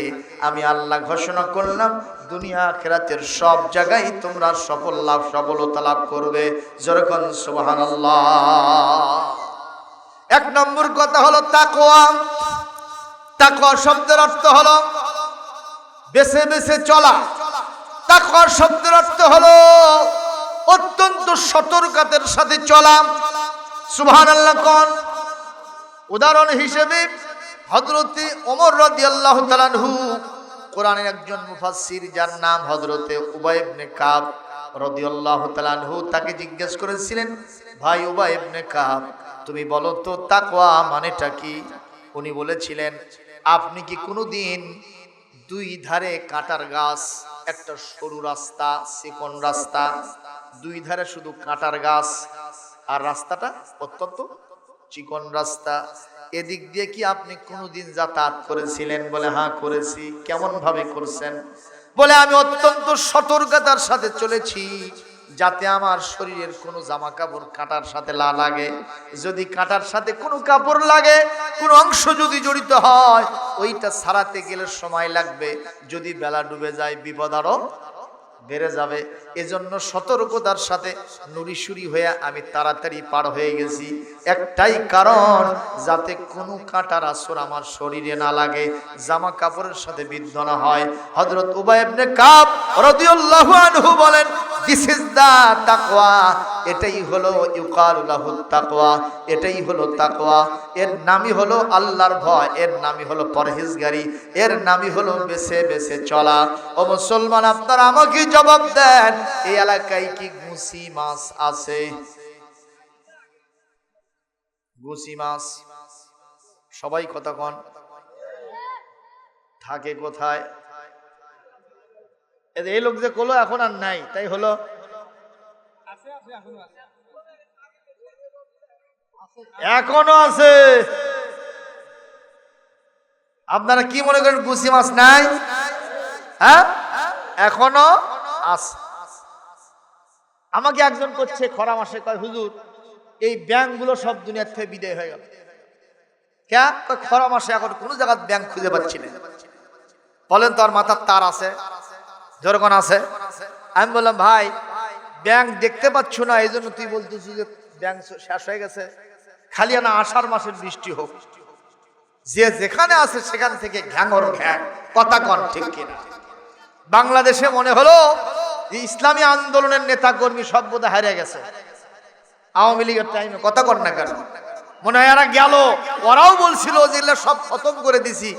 আমি আল্লাহ ঘোষণা করলাম দুনিয়া আখিরাতের সব জায়গায় তোমরা সফলতা লাভ করবে। যেরকম সুবহানাল্লাহ। এক নম্বর কথা হলো তাকওয়া। তাকওয়া শব্দের অর্থ হলো বেছে বেছে চলা। তাকওয়া শব্দের অর্থ হলো অত্যন্ত সতর্কতার সাথে চলা। সুবহানাল্লাহ কোন উদাহরণ হিসেবে হযরতে ওমর রাদিয়াল্লাহু তাআলা আনহু, কোরআনের একজন মুফাসসির যার নাম হযরতে উবাই ইবনে কাব রাদিয়াল্লাহু তাআলা আনহু, তাকে জিজ্ঞেস করেছিলেন, ভাই উবাই ইবনে কাব, তুমি বলো তো তাকওয়া মানেটা কি? উনি বলেছিলেন, আপনি কি কোনোদিন দুই ধারে কাঁটার গাছ, একটা সরু রাস্তা, চিকন রাস্তা, দুই ধারে শুধু কাঁটার গাছ আর রাস্তাটা অত্যন্ত চিকন রাস্তা, এদিক দিয়ে কি আপনি কোনোদিন যাতায়াত করেছিলেন? বলে হ্যাঁ করেছি। কেমন ভাবে করছেন? বলে আমি অত্যন্ত সতর্কতার সাথে চলেছি, যাতে আমার শরীরের কোনো জামা কাপড় কাঁটার সাথে না লাগে। যদি কাঁটার সাথে কোনো কাপড় লাগে, কোনো অংশ যদি জড়িত হয়, ওইটা ছাড়াতে গেলে সময় লাগবে। যদি বেলা ডুবে যায় বিপদ আরো বেড়ে যাবে। এজন্য সতর্কতার সাথে নুরিসুরি হয়ে আমি তাড়াতাড়ি পার হয়ে গেছি। একটাই কারণ, যাতে কোনো কাঁটার আসর আমার শরীরে না লাগে, জামা কাপড়ের সাথে বিদ্ধ না হয়। হযরত উবাই ইবনে কাব রাদিয়াল্লাহু আনহু বলেন, দিস ইজ দা তাকওয়া। এটাই হলো ইউকালু লাহু তাকওয়া, এটাই হলো তাকওয়া। এর নামই হলো আল্লাহর ভয়, এর নামই হলো পরহেজগারি, এর নামই হলো বেছে বেছে চলা। ও মুসলমান, আপনারা আমাকে জবাব দেন, এই এলাকায় কি গুছি মাছ আছে? গুছি মাছ সবাই কথা কন, থাকে কোথায়? এই লোক যে কলো এখন আর নাই, তাই হলো এখনো আছে। আপনারা কি মনে করেন গুছি মাছ নাই? হ্যাঁ, এখনো আছে। আমাকে একজন করছে খরা মাসে, কয় হুজুর এই ব্যাংক গুলো সব দুনিয়ার থেকে বিদায় হয়ে গেল। কে? খরা মাসে এখন কোন জায়গায় ব্যাংক খুঁজে পাচ্ছি না। বলেন তো আর মাথার তার আছে? যখন আছে। আমি বললাম, ভাই ব্যাংক দেখতে পাচ্ছ না, এই জন্য তুই বলতেছিস যে ব্যাংক শেষ হয়ে গেছে? খালি না আষাঢ় মাসের বৃষ্টি হোক, যে যেখানে আছে সেখান থেকে ঘ্যাঙর ঘ্যাং, কথা কন ঠিক কিনা? বাংলাদেশে মনে হলো যে ইসলামী আন্দোলনের নেতা কর্মী সব বোধহয় হারিয়ে গেছে আওয়ামী লীগের টাইমে। কথা কন না কেন? মনে হয় এরা গেল, ওরাও বলছিল যে সব খতম করে দিছি,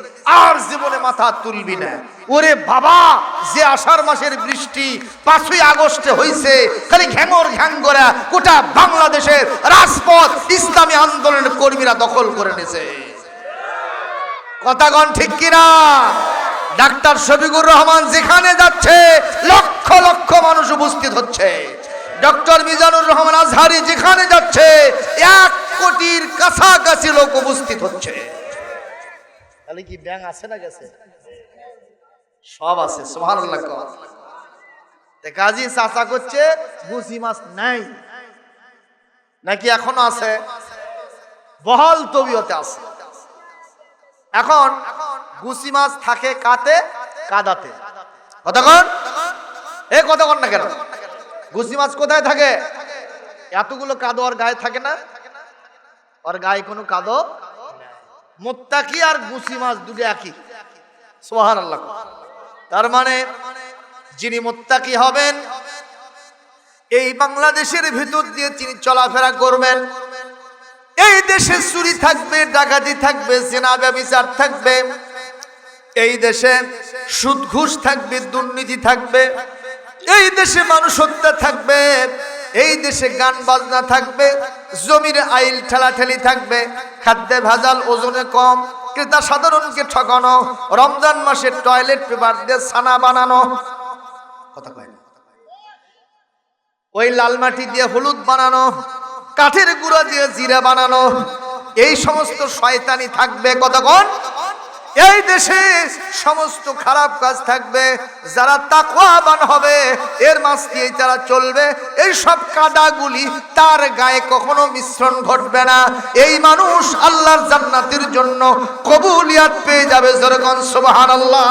আর জীবনে মাথা তুলবি না। ওরে বাবা, যে আষাঢ় মাসের বৃষ্টি 5ই আগস্টে হইছে, খালি ঘ্যাঙর ঘ্যাং করে গোটা বাংলাদেশের রাজপথ ইসলামী আন্দোলনের কর্মীরা দখল করে নিয়েছে। কথা কন ঠিক কিনা? ডাক্তার শফিকুর রহমান যেখানে যাচ্ছে লক্ষ লক্ষ মানুষ উপস্থিত হচ্ছে। ডক্টর মিজানুর রহমান আজহারি যেখানে যাচ্ছে 1 কোটির কাছাকাছি লোক উপস্থিত হচ্ছে। তাহলে কি ব্যাংক আছে না গেছে? সব আছে। সুবহানাল্লাহ। কাজী চাচা করছে গুছি মাছ নাই নাকি এখনো আছে? বহাল তবিয়তে আছে। এখন গুছি মাছ থাকে কাতে, কাদাতে। কতক্ষণ এ কতক্ষণ না কেন? গুছি মাছ কোথায় থাকে? এতগুলো কাদো আর গায়ে থাকে না? আর গায়ে কোনো কাদো? মুত্তাকি আর গুছি মাছ দুটো একই। সুবহানাল্লাহ। তার মানে যিনি মুত্তাকি হবেন, এই বাংলাদেশের ভিতর দিয়ে তিনি চলাফেরা করবেন, এই দেশে চুরি থাকবে, ডাকাতি থাকবে, জিনা ব্যভিচার থাকবে, এই দেশে সুদ ঘুষ থাকবে, দুর্নীতি থাকবে, এই দেশে মানুষ হত্যা থাকবে, এই দেশে গান বাজনা থাকবে, জমির আইল ঠেলাঠেলি থাকবে, খাদ্যে ভেজাল, ওজনে কম, ক্রেতা সাধারণকে ঠকানো, রমজান মাসে টয়লেট পেপার দিয়ে ছানা বানানো, কথা কয় না, ওই লাল মাটি দিয়ে হলুদ বানানো, কাঠের গুঁড়া দিয়ে জিরা বানানো, এই সমস্ত শয়তানি থাকবে। কতক্ষণ? এই দেশে সমস্ত খারাপ কাজ থাকবে, যারা তাকওয়াবান হবে এর মাঝ দিয়ে যারা চলবে, এই সব কাদাগুলি তার গায়ে কখনো মিশ্রণ ঘটবে না। এই মানুষ আল্লাহর জান্নাতের জন্য কবুলিয়াত পেয়ে যাবে। যেরকম সুবহানাল্লাহ।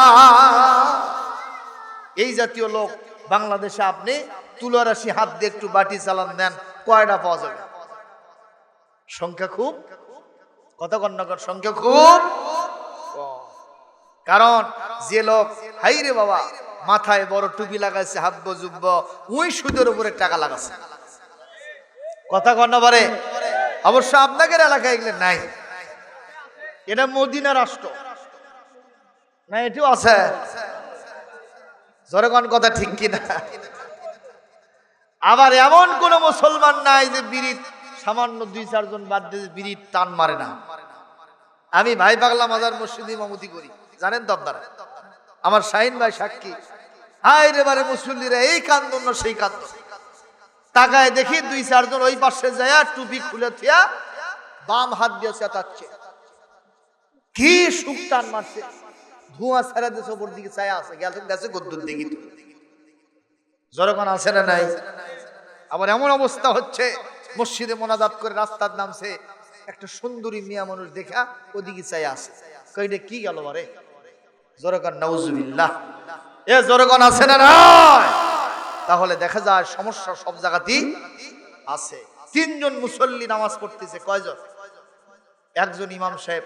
এই জাতীয় লোক বাংলাদেশে আপনি তুলারাশি হাত দিয়ে একটু বাটি চালান দেন, কয়টা পাওয়া যাবে? সংখ্যা খুব, কত কন্যাকর সংখ্যা খুব। কারণ যে লোক হাইরে বাবা মাথায় বড় টুপি লাগাইছে, হাব্ব জুব্ব, ওই সুদের উপরে টাকা লাগাচ্ছে, কথা কন্যা পারে। অবশ্য আপনাদের এলাকায় এগুলো নাই, এটা মদিনা রাষ্ট্র না, এটিও আছে। জনগণ কথা ঠিক কিনা? আবার এমন কোন মুসলমান নাই যে বিড়ি সামান্য 2-4 জন বাদ দিয়ে বিড়ি টান মারে না। আমি ভাই পাগলা মাজার মসজিদে ইমামতি করি, জানেন তো আপনারা, আমার শাহিন ভাই সাক্ষী। হায় রে বারে মুসল্লিরা এই কান্দন না সেই কান্দন, তাকায় দেখি 2-4 জন ওই পাশে যায় টুপি খুলে থিয়া বাম হাত দিয়ে চেতাচ্ছে, কি সুখ টান মারছে, ধোঁয়া ছেড়ে দিয়েছে, ওপর দিকে ছায়া আছে, গেছে গদ্দুর দিকে। জনগণ আছে না নাই? আবার এমন অবস্থা হচ্ছে মসজিদে মোনাজাত করে রাস্তার নামছে, একটা সুন্দরী মিয়া মানুষ দেখা ওদিকে চাই আছে, কইটা কি গেল বারে? জোরকান নাউজুবিল্লাহ। এ জোরকান আছে না নাই? তাহলে দেখা যায় সমস্যা সব জায়গাতেই আছে। 3 জন মুসল্লি নামাজ পড়তেছে, কয়জন? একজন ইমাম সাহেব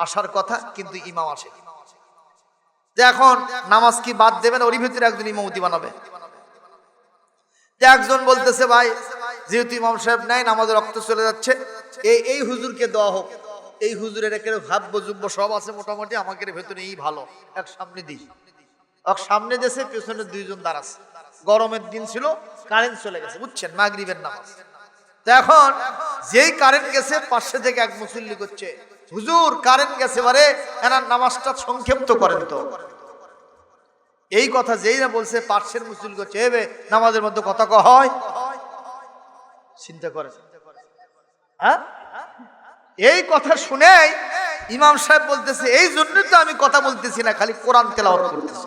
আসার কথা, কিন্তু ইমাম আসে। যে এখন নামাজ কি বাদ দেবেন, ওর ভিতরে একজন ইমামতি বানাবে। একজন বলতেছে ভাই যেহেতু ইমাম সাহেব নাই, নামাজের রক্ত চলে যাচ্ছে, এই হুজুরকে দেওয়া হোক। এই হুজুরের একের ভাব্য যুব্য সব আছে মোটামুটি, আমাকে ভেতরে এই ভালো, এক সামনে দিই। এক সামনে দেশে, পেছনে 2 জন দাঁড়াচ্ছে। গরমের দিন ছিল, কারেন্ট চলে গেছে, বুঝছেন, মাগরিবের নামাজ। তো এখন যেই কারেন্ট গেছে, পাশে থেকে এক মুসল্লি করছে, হুজুর কারেন্ট গেছে বারে, এনার নামাজটা সংক্ষিপ্ত করেন তো। এই কথা যেই না বলছে, পার্শ্বের মুসল্লি করছে, এবে নামাজের মধ্যে কথা কয় হয়, চিন্তা করে। হ্যাঁ, এই কথা শুনে ইমাম সাহেব বলতেছে, এই জন্যই তো আমি কথা বলতেছি না, খালি কোরআন তেলাওয়াত করতেছি।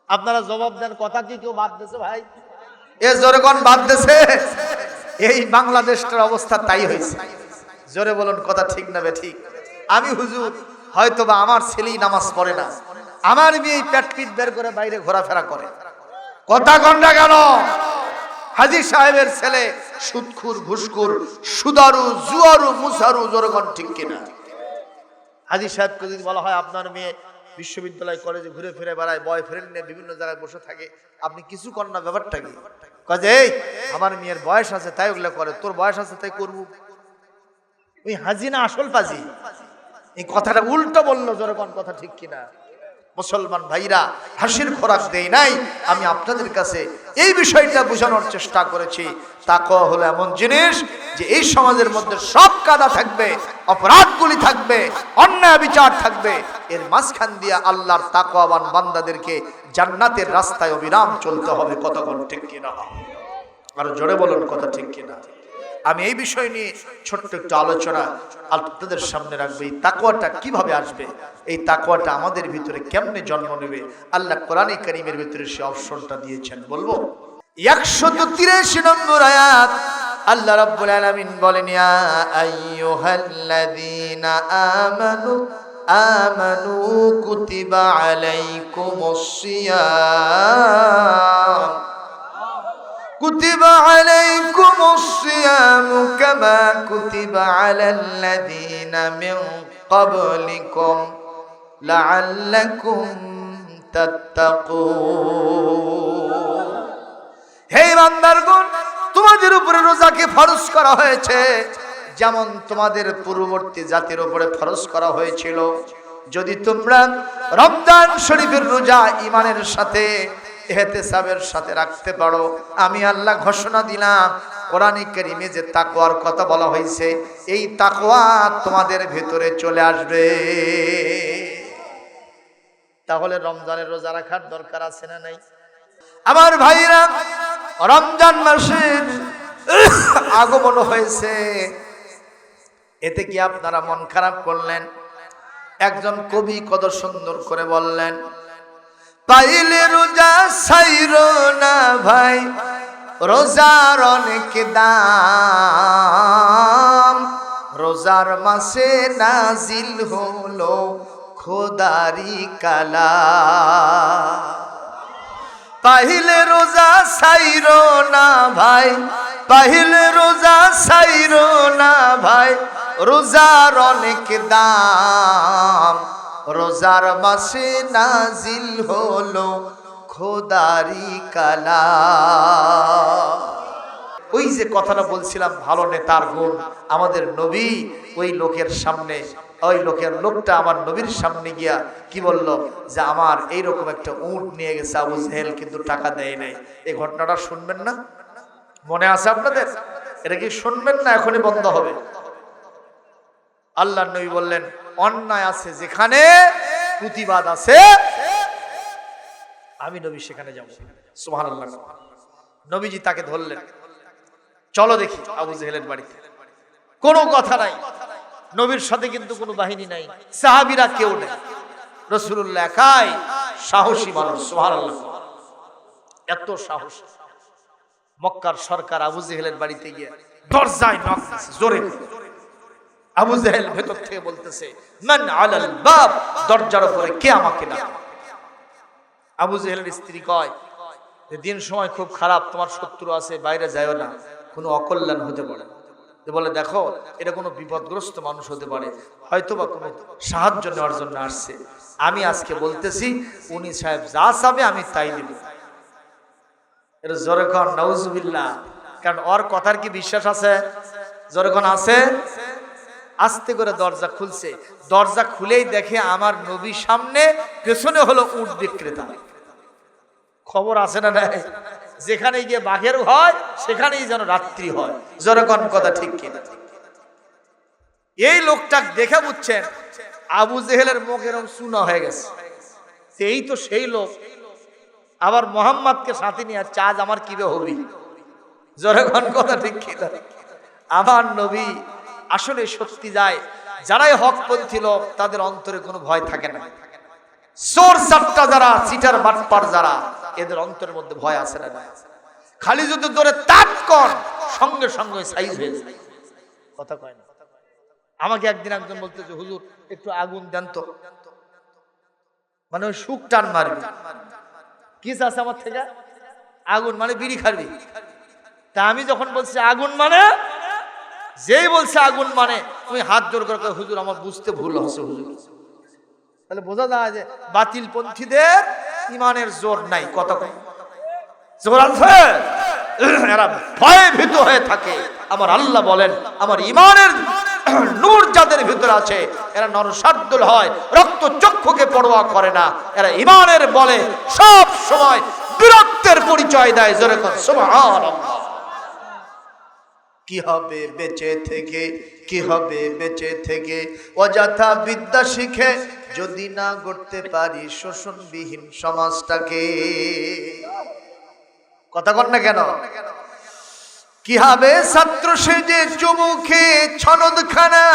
আপনারা জবাব দেন, কথা কি কেউ বাদ দিয়েছে ভাই? এ জোরে কোন বাদ দিয়েছে? এই বাংলাদেশটার অবস্থা তাই হয়েছে। জোরে বলুন, কথা ঠিক না বে ঠিক? আমি হুজুর হয়তোবা আমার ছেলেই নামাজ পড়ে না, আমার মেয়ে পেট পিট বের করে বাইরে ঘোরাফেরা করে, কথা কন্যা কেন? হাজী সাহেবের ছেলে সুদখুর, ঘুষখুর, সুদারু, জুয়ারু, মুসারু, জোরগণ ঠিক কিনা? হাজী সাহেবকে যদি বলা হয় আপনার মেয়ে বিশ্ববিদ্যালয় কলেজে ঘুরে ফিরে বেড়ায়, বয়ফ্রেন্ড নিয়ে বিভিন্ন জায়গায় বসে থাকে, আপনি কিছু করেন না, ব্যাপারটা কি? কাজে এই আমার মেয়ের বয়স আছে তাই ওগুলো করে, তোর বয়স আছে তাই করবো। ওই হাজি না আসল পাজি? এই কথাটা উল্টো বললো, জোরগণ কথা ঠিক কিনা? মুসলমান ভাইরা, হাসির খোরাক দেই নাই, আমি আপনাদের কাছে এই বিষয়টা বোঝানোর চেষ্টা করেছি। তাকওয়া হলো এমন জিনিস যে এই সমাজের মধ্যে সব কাদা থাকবে, অপরাধগুলি থাকবে, অন্যায় বিচার থাকবে, এর মাঝখান দিয়ে আল্লাহর তাকওয়াবান বান্দাদেরকে জান্নাতের রাস্তায় অবিরাম চলতে হবে। কতক্ষণ ঠিক কিনা? আর জোরে বলুন, কথা ঠিক কিনা? আমি এই বিষয় নিয়ে ছোট্ট একটু আলোচনা আপনাদের সামনে রাখবো। এই তাকওয়াটা কিভাবে আসবে, এই তাকওয়াটা আমাদের ভিতরে কেমনে জন্ম নেবে, আল্লাহ কোরআনে কারীমের ভিতরে সে অপশনটা দিয়েছেন। বলবো 183 নম্বর আয়াত, আল্লাহ রাব্বুল আলামিন বলেন, ইয়া আইয়ুহাল্লাযীনা আমানু কুতিবা আলাইকুমুস সিয়াম كتب عليكم الصيام كما كتب على الذين من قبلكم لعلكم تتقون। হে বান্দারগণ, তোমাদের উপরে রোজাকে ফরজ করা হয়েছে যেমন তোমাদের পূর্ববর্তী জাতির উপরে ফরজ করা হয়েছিল। যদি তোমরা রমজান শরীফের রোজা ঈমানের সাথে, ইহতিসাবের সাথে রাখতে পারো, আমি আল্লাহ ঘোষণা দিলাম কোরআনে কারীমে যে তাকওয়ার কথা বলা হয়েছে, এই তাকওয়া তোমাদের ভেতরে চলে আসবে। তাহলে রমজানের রোজা রাখার দরকার আছে না নাই? আমার ভাইরা, রমজান মাসের আগমন হয়েছে, এতে কি আপনারা মন খারাপ করলেন? একজন কবি কত সুন্দর করে বললেন, পাইলে রোজা ছাইরো না ভাই, রোজার অনেক দাম, রোজার মাসে নাজিল হলো খোদারি কালাম। পাইলে রোজা ছাইরো না ভাই, পাইলে রোজা ছাইরো না ভাই, রোজার অনেক দাম, রোজার মাসে নাজিল হলো খোদারি কালাম। ওই যে কথাটা বলছিলাম ভালো নেতার গুণ, আমাদের নবী ওই লোকের সামনে, ওই লোকটা আমার নবীর সামনে গিয়া কি বলল, যে আমার এইরকম একটা উট নিয়ে গেছে আবু জেহেল, কিন্তু টাকা দেয় নাই। এই ঘটনাটা শুনবেন না? মনে আছে আপনাদের? এটা কি শুনবেন না এখনই বন্ধ হবে? আল্লাহর নবী বললেন, অন্যায় আছে যেখানে, প্রতিবাদ আছে, আমি নবী সেখানে যাব। সুবহানাল্লাহ। নবীজি তাকে ধরলেন, চলো দেখি আবু জেহেলের বাড়িতে। কোনো কথা নাই, নবীর সাথে কিন্তু কোনো বাহিনী নাই, সাহাবীরা কেউ নেই, রাসূলুল্লাহ একাই সাহসী মানুষ। সুবহানাল্লাহ। এত সাহস, মক্কার সরকার আবু জেহেলের বাড়িতে গিয়ে দরজায় নক দিয়েছে জোরে। আবু জেহেল ভেতর থেকে বলতেছে, মান আলাল বাব, দরজার উপরে কে আমাকে ডাকে? আবু জেহেলের স্ত্রী কয় যে দিন সময় খুব খারাপ, তোমার শত্রু আছে, বাইরে যায়ও না, কোনো অকল্যাণ হতে পারে। বলে দেখো, এটা কোনো বিপদগ্রস্ত মানুষ হতে পারে, হয়তো বা কোনো সাহায্য নেওয়ার জন্য আসছে। আমি আজকে বলতেছি, উনি সাহেব যা চাবে আমি তাই দিব। এটা জোরে কোন নাউজুবিল্লাহ। কারণ ওর কথার কি বিশ্বাস আছে? জোরে কোন আছে? আস্তে করে দরজা খুলছে, দরজা খুলেই দেখে আমার নবী সামনে, পেছনে হলো উট বিক্রেতা। খবর আছে না নাই? যেখানে গিয়ে বাঘের হয় সেখানেই যেন রাত্রি হয়। জোরে কোন কথা ঠিক কিনা? এই লোকটা দেখে বুঝছেন আবু জেহেলের মুখ এরকম চুনা হয়ে গেছে, এই তো সেই লোক, আবার মোহাম্মদকে সাথে নিয়ে চাঁদ আমার কিভাবে হবি। জোরে কোন কথা ঠিক কিনা? আমার নবী আসলে সত্যি যায়, যারাই হকপন্থী লোক তাদের অন্তরে কোনো ভয় থাকে না। চোর চাপটা যারা, চিটার বাটপার যারা, এদের অন্তরের মধ্যে ভয় আসে না। খালি যদি ধরে তাক কর, সঙ্গে সঙ্গে সাইজ হয়ে যায়। কথা কয় না? আমাকে একদিন একজন বলতেছে, হুজুর একটু আগুন দেন তো, মানে ওই সুখ টান মারবি। কি আছে আমার থেকে? আগুন মানে বিড়ি খাবি। তা আমি যখন বলছি আগুন মানে, যেই বলছে আগুন মানে, তুমি হাত জোর করে হুজুর আমার বুঝতে ভুল হচ্ছে হুজুর। তাহলে বোঝা যায় যে বাতিল পন্থীদের ইমানের জোর নাই। কত জোর আছে, এরা ভয়ে ভীত হয়ে থাকে। আমার আল্লাহ বলেন, আমার ইমানের নূর যাদের ভিতরে আছে, এরা নরসাদ্দুল হয়, রক্ত চক্ষুকে পরোয়া করে না, এরা ইমানের বলে সব সময় বীরত্বের পরিচয় দেয়। জোরে কোন সুবহানাল্লাহ। কি হবে বেঁচে থেকে, কি হবে বেঁচে থেকে, অযথা বিদ্যা শিখে যদি না গড়তে পারি শোষণবিহীন সমাজটাকে। কথা কন না কেন? কি হবে ছাত্র সেজে চুমুখে ছনদখানা,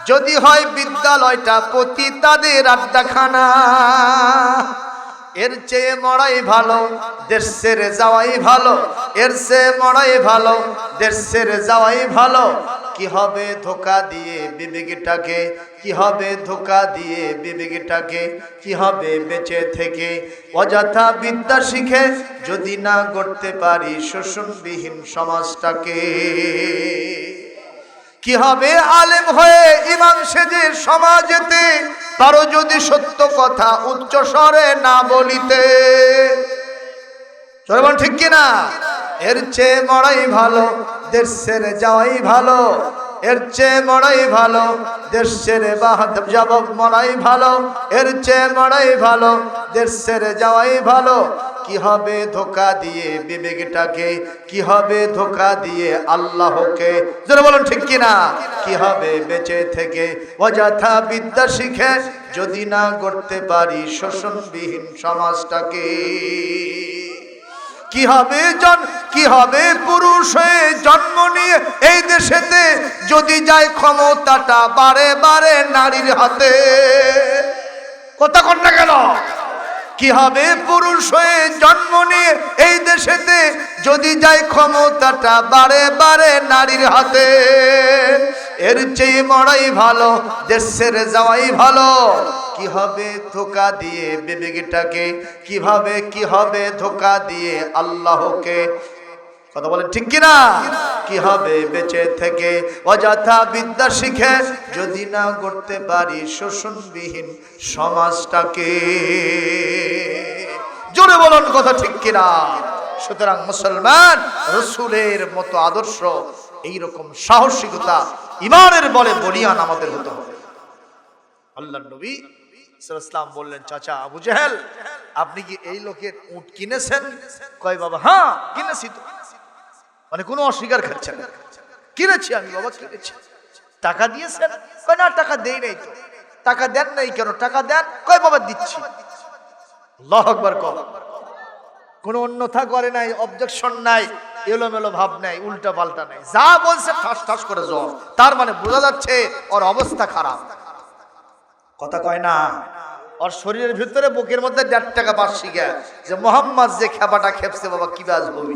যদি হয় বিদ্যালয়টা পতি তাদের আড্ডাখানা। এর চেয়ে মরাই ভালো, দেশ ছেড়ে যাওয়াই ভালো, এর চেয়ে মরাই ভালো, দেশ ছেড়ে যাওয়াই ভালো। কি হবে ধোকা দিয়ে বিবেকটাকে, কি হবে ধোকা দিয়ে বিবেকটাকে, কি হবে বেঁচে থেকে অযথা বিদ্যা শিখে যদি না গড়তে পারি শোষণবিহীন সমাজটাকে। কি হবে আলেম হয়ে ইমাম সেজে সমাজেতে, পারো যদি সত্য কথা উচ্চ স্বরে না বলিতে। চলবেন ঠিক কিনা? এর চেয়ে মরাই ভালো, দেশ ছেড়ে যাওয়াই ভালো, এর চেয়ে মরাই ভালো, দেশ ছেড়ে যাব মরাই ভালো, এর চেয়ে মরাই ভালো, দেশ ছেড়ে যাওয়াই ভালো। কি হবে ধোকা দিয়ে বিবেকটাকে, কি হবে ধোকা দিয়ে আল্লাহকে। যারা বলেন ঠিক কিনা? কি হবে বেঁচে থেকে অযথা বিদ্যা শিখে যদি না গড়তে পারি শোষণবিহীন সমাজটাকে। কি হবে পুরুষ হয়ে জন্ম নিয়ে এই দেশেতে যদি যায় ক্ষমতাটা বারে বারে নারীর হাতে। কথা কন না কেন? কি হবে পুরুষ হয়ে জন্ম নিয়ে এই দেশেতে যদি যায় ক্ষমতাটা বারে বারে নারীর হাতে। এর চেয়ে মরাই ভালো, দেশ ছেড়ে যাওয়াই ভালো। কি হবে ধোঁকা দিয়ে বিবেকটাকে, কি হবে ধোঁকা দিয়ে আল্লাহকে। কথা বলেন ঠিক কিনা? কি হবে বেঁচে থেকে অযথা বিদ্যা শিখে যদি না করতে পারি শোষণবিহীন সমাজটাকে। জোরে বলুন কথা ঠিক কিনা? সুতরাং মুসলমান রাসূলের মতো আদর্শ, এইরকম সাহসিকতা ঈমানের বলে বলিয়ান আমাদের হতে হবে। আল্লাহর নবী সাল্লাল্লাহু আলাইহি ওয়াসাল্লাম বললেন, চাচা আবু জেহেল, আপনি কি এই লোকের উট কিনেছেন? কয় বাবা হ্যাঁ কিনেছি তো। মানে কোনো অস্বীকার খাচ্ছে না, কিনেছি আমি বাবা, কিনেছি। টাকা দিয়েছেন? কয় না টাকা দেই নাই তো। টাকা দেন নাই কেন? টাকা দেন। কয় বাবা দিচ্ছি। আল্লাহু আকবার। কোনো অন্যথা করে নাই, অবজেকশন নাই, এলোমেলো ভাব নাই, উল্টা পাল্টা নাই, যা বলছে ঠাস ঠাস করে জবাব। তার মানে বোঝা যাচ্ছে ওর অবস্থা খারাপ। কথা কয় না? ওর শরীরের ভিতরে বুকের মধ্যে 1.5 টাকা বাসি গে যে মোহাম্মদ যে খেপাটা খেপছে বাবা কি বাজ হবি।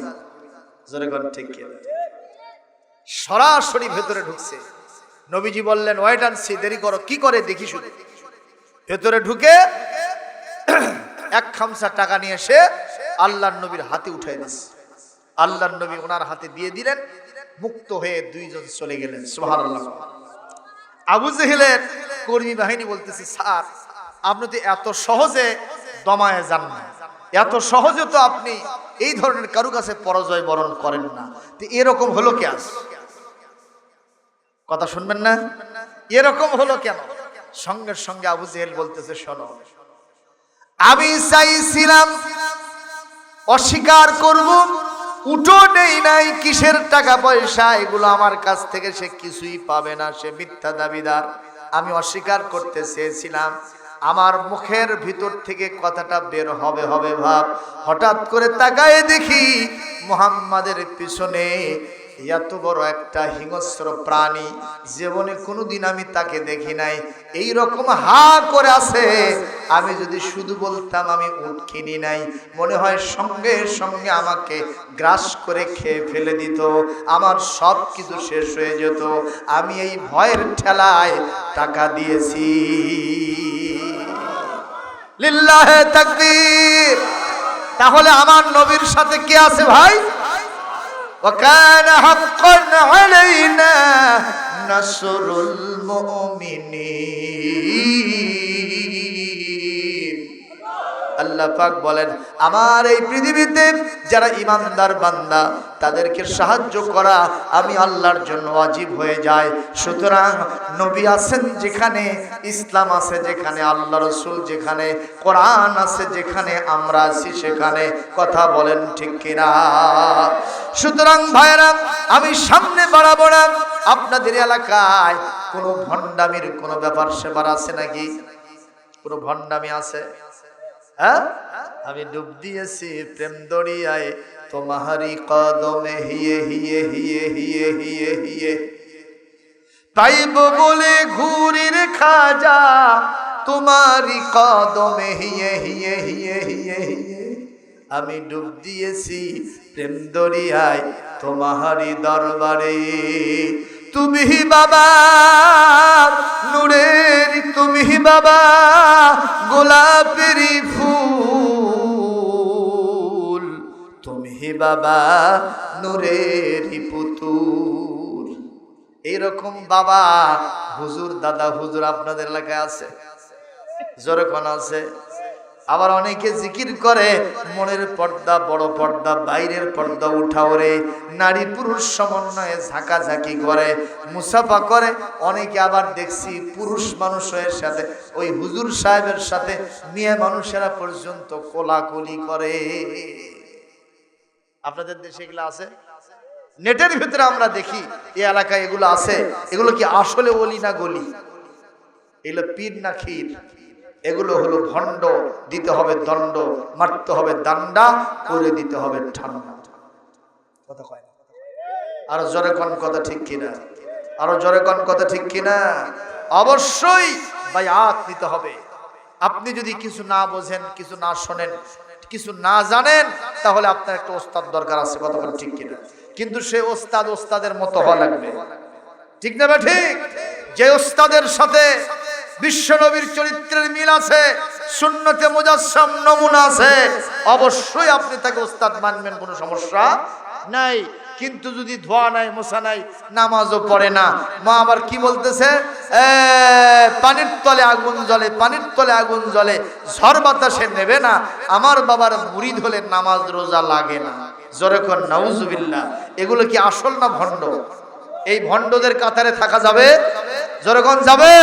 জোরে কোন ঠিক কি? সরাসরি ভেতরে ঢুকছে। নবীজি বললেন ওয়েট অ্যান্ড সি, দেরি করো, কি করে দেখি শুধু। ভেতরে ঢুকে 1 খামসা টাকা নিয়ে এসে আল্লাহর নবীর হাতে উঠাই দিয়েছে। আল্লাহর নবী ওনার হাতে দিয়ে দিলেন, মুক্ত হয়ে 2 জন চলে গেলেন। সুবহানাল্লাহ। আবু জেহেলের কর্মী বাহিনী বলতেছে, স্যার আপনি তো এত সহজে দমায়ে যান না, এত সহজে তো আপনি এই ধরনের কারো কাছে পরাজয় বরণ করেন না, তো এরকম হলো কি? আজ কথা শুনবেন না? এরকম হলো কেন? সঙ্গে সঙ্গে আবু জেহেল বলতেছে, শোনো, আমি চাইছিলাম অস্বীকার করব, উঠো নেই নাই, কিসের টাকা পয়সা, এগুলো আমার কাছ থেকে সে কিছুই পাবে না, সে মিথ্যা দাবিদার। আমি অস্বীকার করতে চেয়েছিলাম, আমার মুখের ভিতর থেকে কথাটা বের হবে হবে ভাব, হঠাৎ করে তাকায় দেখি মুহাম্মাদের পিছনে এত বড় একটা হিংস্র প্রাণী, জীবনে কোনোদিন আমি তাকে দেখি নাই, এই রকম হা করে আছে। আমি যদি শুধু বলতাম আমি উট কিনি নাই, মনে হয় সঙ্গে সঙ্গে আমাকে গ্রাস করে খেয়ে ফেলে দিত, আমার সব কিছু শেষ হয়ে যেত। আমি এই ভয়ের ঠেলায় টাকা দিয়েছি। লিল্লাহে তাকবীর। তাহলে আমার নবীর সাথে কে আছে ভাই? وكان حقا علينا نصر المؤمنين। আল্লাহ পাক বলেন, আমার এই পৃথিবীতে যারা ঈমানদার বান্দা তাদেরকে সাহায্য করা আমি আল্লাহর জন্য ওয়াজিব হয়ে যায়। সুতরাং নবী আছেন যেখানে, ইসলাম আছে যেখানে, আল্লাহ রাসূল যেখানে, কোরআন আছে যেখানে, আমরা আছি সেখানে। কথা বলেন ঠিক কিনা? সুতরাং ভাইরা, আমি সামনে বাড়াবো না। আপনাদের এলাকায় কোনো ভণ্ডামির কোনো ব্যাপার সেবার আছে নাকি? কোনো ভণ্ডামি আছে? হ্যাঁ, আমি ডুব দিয়েছি প্রেম দরিয়ায়, তোমারি কদমে হিয়ে হিয়ে হিয়ে হিয়ে হিয়ে হিয়ে, পাইব বলে ঘুরির খাজা, তোমারি কদমে হিয়ে হিয়ে হিয়ে হিয়ে হিয়ে। আমি ডুব দিয়েছি প্রেম দরিয়ায়, তোমারি দরবারে। তুমি বাবা নূরের, তুমি বাবা গোলাপের ফুল, তুমি বাবা নূরের পুতুল। এইরকম বাবা হুজুর, দাদা হুজুর আপনাদের এলাকায় আছে? যখন আছে। আবার অনেকে জিকির করে মনের পর্দা, বড় পর্দা, বাইরের পর্দা উঠাও রে, নারী পুরুষ সমন্বয়ে ঝাঁকাঝাঁকি করে, মুসাফা করে। অনেকে আবার দেখছি পুরুষ মানুষের সাথে, ওই হুজুর সাহেবের সাথে মেয়ে মানুষেরা পর্যন্ত কোলাকুলি করে। আপনাদের দেশে এগুলো আছে? নেটের ভিতরে আমরা দেখি এই এলাকায় এগুলো আছে। এগুলো কি আসলে ওলি না গলি? এগুলো পীর না ক্ষীর? এগুলো হলো ভণ্ড। দিতে হবে দণ্ড, মারতে হবে দান্ডা, করে দিতে হবে ঠান্ডা। কথা কয় না? আরো জোরে কোন কথা ঠিক কিনা? আরো জোরে কোন কথা ঠিক কিনা? অবশ্যই বায়াত নিতে হবে। আপনি যদি কিছু না বোঝেন, কিছু না শোনেন, কিছু না জানেন, তাহলে আপনার একটা ওস্তাদ দরকার আছে। কথা বলেন ঠিক কিনা? কিন্তু সে ওস্তাদ ওস্তাদের মতো হওয়া লাগবে, ঠিক না বা ঠিক? যে ওস্তাদের সাথে বিশ্ব নবীর চরিত্রের মিল আছে, সুন্নতে মুজাসসাম নমুনা আছে, অবশ্যই আপনি তাকে ওস্তাদ মানবেন, কোনো সমস্যা নাই। কিন্তু যদি ধোয়া নাই, মোছা নাই, নামাজও পড়ে না, মা আবার কি বলতেছে, পানির তলে আগুন জ্বলে, পানির তলে আগুন জ্বলে, ঝড় বাতাসে নেবে না, আমার বাবার মুরিদ হলে নামাজ রোজা লাগে না। জোরে কর নাউজুবিল্লাহ। এগুলো কি আসল না ভণ্ড? এই ভণ্ডদের কাতারে থাকা যাবে? জোরে কোন যাবে?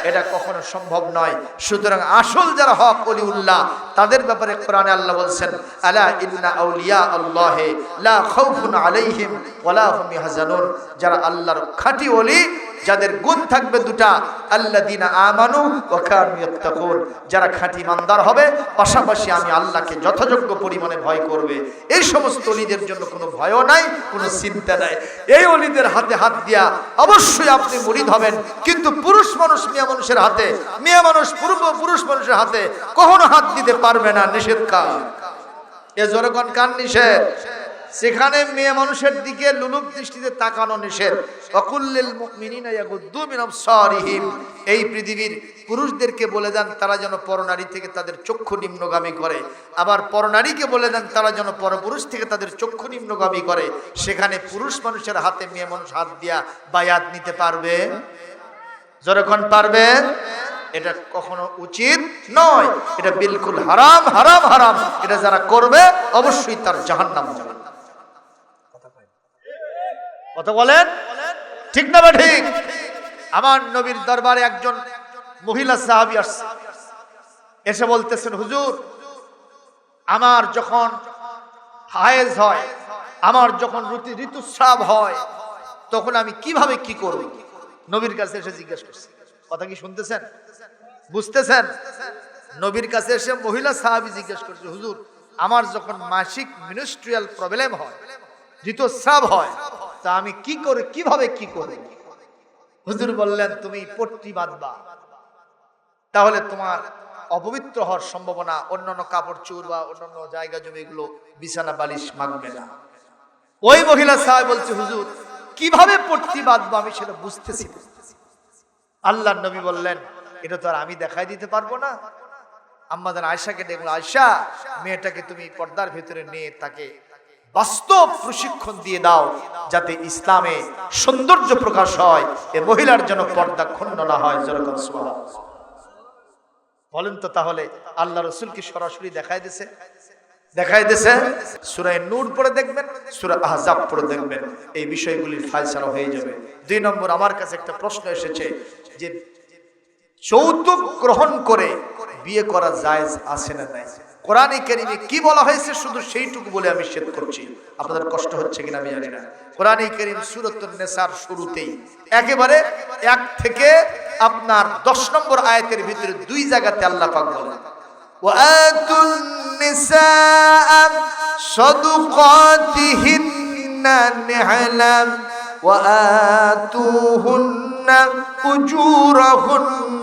এটা কখনো সম্ভব নয়। সুতরাং আসল যারা হক ওলিউল্লাহ, তাদের ব্যাপারে কোরআনে আল্লাহ বলছেন, আলা ইন্না আউলিয়া আল্লাহি লা খাউফুন আলাইহিম ওয়ালা হুম ইয়াহজানুন। যারা আল্লাহর খাঁটি ওলি, যাদের গুণ থাকবে দুটা, আল্লাযিনা আমানু ওয়া কানু ইয়াত্তাকুন, যারা খাঁটি ইমানদার হবে, পাশাপাশি আমি আল্লাহকে যথাযোগ্য পরিমাণে ভয় করবে। এই সমস্ত ওলিদের জন্য কোনো ভয়ও নাই, কোনো চিন্তা নাই। এই ওলিদের হাতে হাত দিয়া অবশ্যই আপনি মুরিদ হবেন, কিন্তু পুরুষ মানুষ মেয়ে মানুষের হাতে, মেয়ে মানুষ পুরুষ মানুষের হাতে কখনো হাত দিতে পারবে না, নিষেধ কাজ। এ জোরকন কান নিষেধ। সেখানে মেয়ে মানুষের দিকে লুলুপ দৃষ্টিতে তাকানো নিষেধ। ওয়াকুল্লিল মুমিনিনা ইয়াগুদ্দু মিন আবসারিহিম। এই পৃথিবীর পুরুষদেরকে বলে দেন তারা যেন পরনারী থেকে তাদের চক্ষু নিম্নগামী করে, আবার পরনারীকে বলে দেন তারা যেন পরপুরুষ থেকে তাদের চক্ষু নিম্নগামী করে। সেখানে পুরুষ মানুষের হাতে মেয়ে মানুষ হাত দিয়া বায়াত নিতে পারবে? যখন পারবে? এটা কখনো উচিত নয়, এটা বিলকুল হারাম, হারাম, হারাম। এটা যারা করবে অবশ্যই তার জাহান্নাম যাবে। কথা বলেন ঠিক না বা ঠিক? আমার নবীর দরবারে একজন মহিলা সাহাবী আসছে, এসে বলতেছেন, হুজুর, আমার যখন হায়েজ হয়, আমার যখন ঋতুস্রাব হয়, তখন আমি কিভাবে কি করব? নবীর কাছে এসে জিজ্ঞেস করছে। কথা কি শুনতেছেন? বুঝতেছেন? নবীর কাছে এসে মহিলা সাহাবী জিজ্ঞেস করছে, হুজুর, আমার যখন মাসিক মিনিস্ট্রিয়াল প্রবলেম হয়, ঋতুস্রাব হয়, তা আমি কি করে, কিভাবে কি করব? হুজুর বললেন, তুমি পট্টি বাঁধবা, তাহলে তোমার অপবিত্র হওয়ার সম্ভাবনা, অন্যান্য কাপড় চোর বা অন্যান্য জায়গা জমি এগুলো বিছানা বালিশ মাগবে না। ওই মহিলা সাহাবী বলছে, হুজুর, কিভাবে পট্টি বাঁধবো আমি সেটা বুঝতেছি না। আল্লাহর নবী বললেন, এটা তো আর আমি দেখাই দিতে পারবো না। আম্মাজান আয়েশাকে দেখলো, আয়েশা, মেয়েটাকে তুমি পর্দার ভিতরে নিয়ে তাকে বাস্তব প্রশিক্ষণ দিয়ে দাও, যাতে ইসলামে সৌন্দর্য প্রকাশ হয়, এ মহিলার যেন পর্দা ক্ষুণ্ণ না হয়। যেরকম সুবহানাল্লাহ বলেন তো। তাহলে আল্লাহ রাসূল কি সরাসরি দেখাই দিয়েছে? দেখাই দিয়েছে। সূরা নূর পড়ে দেখবেন, সূরা আহজাব পড়ে দেখবেন, এই বিষয়গুলির ফায়সালা হয়ে যাবে। 2 নম্বর, আমার কাছে একটা প্রশ্ন এসেছে যে যৌতুক গ্রহণ করে বিয়ে করা জায়েজ আছে না নাই? কোরআনে কারীমে কি বলা হয়েছে শুধু সেইটুকু বলে আমি শেষ করছি। আপনাদের কষ্ট হচ্ছে কিনা আমি জানি না। কোরআনে কারীম সূরাতুন নিসার শুরুতেই একেবারে 1 থেকে আপনার 10 নম্বর আয়াতের ভিতরে 2 জায়গাতে আল্লাহ পাক বলেন, ওয়াতুন নিসা সাদুকাতিহিন্না নিহলা ওয়াতুহুন্না উজুরাহুন্না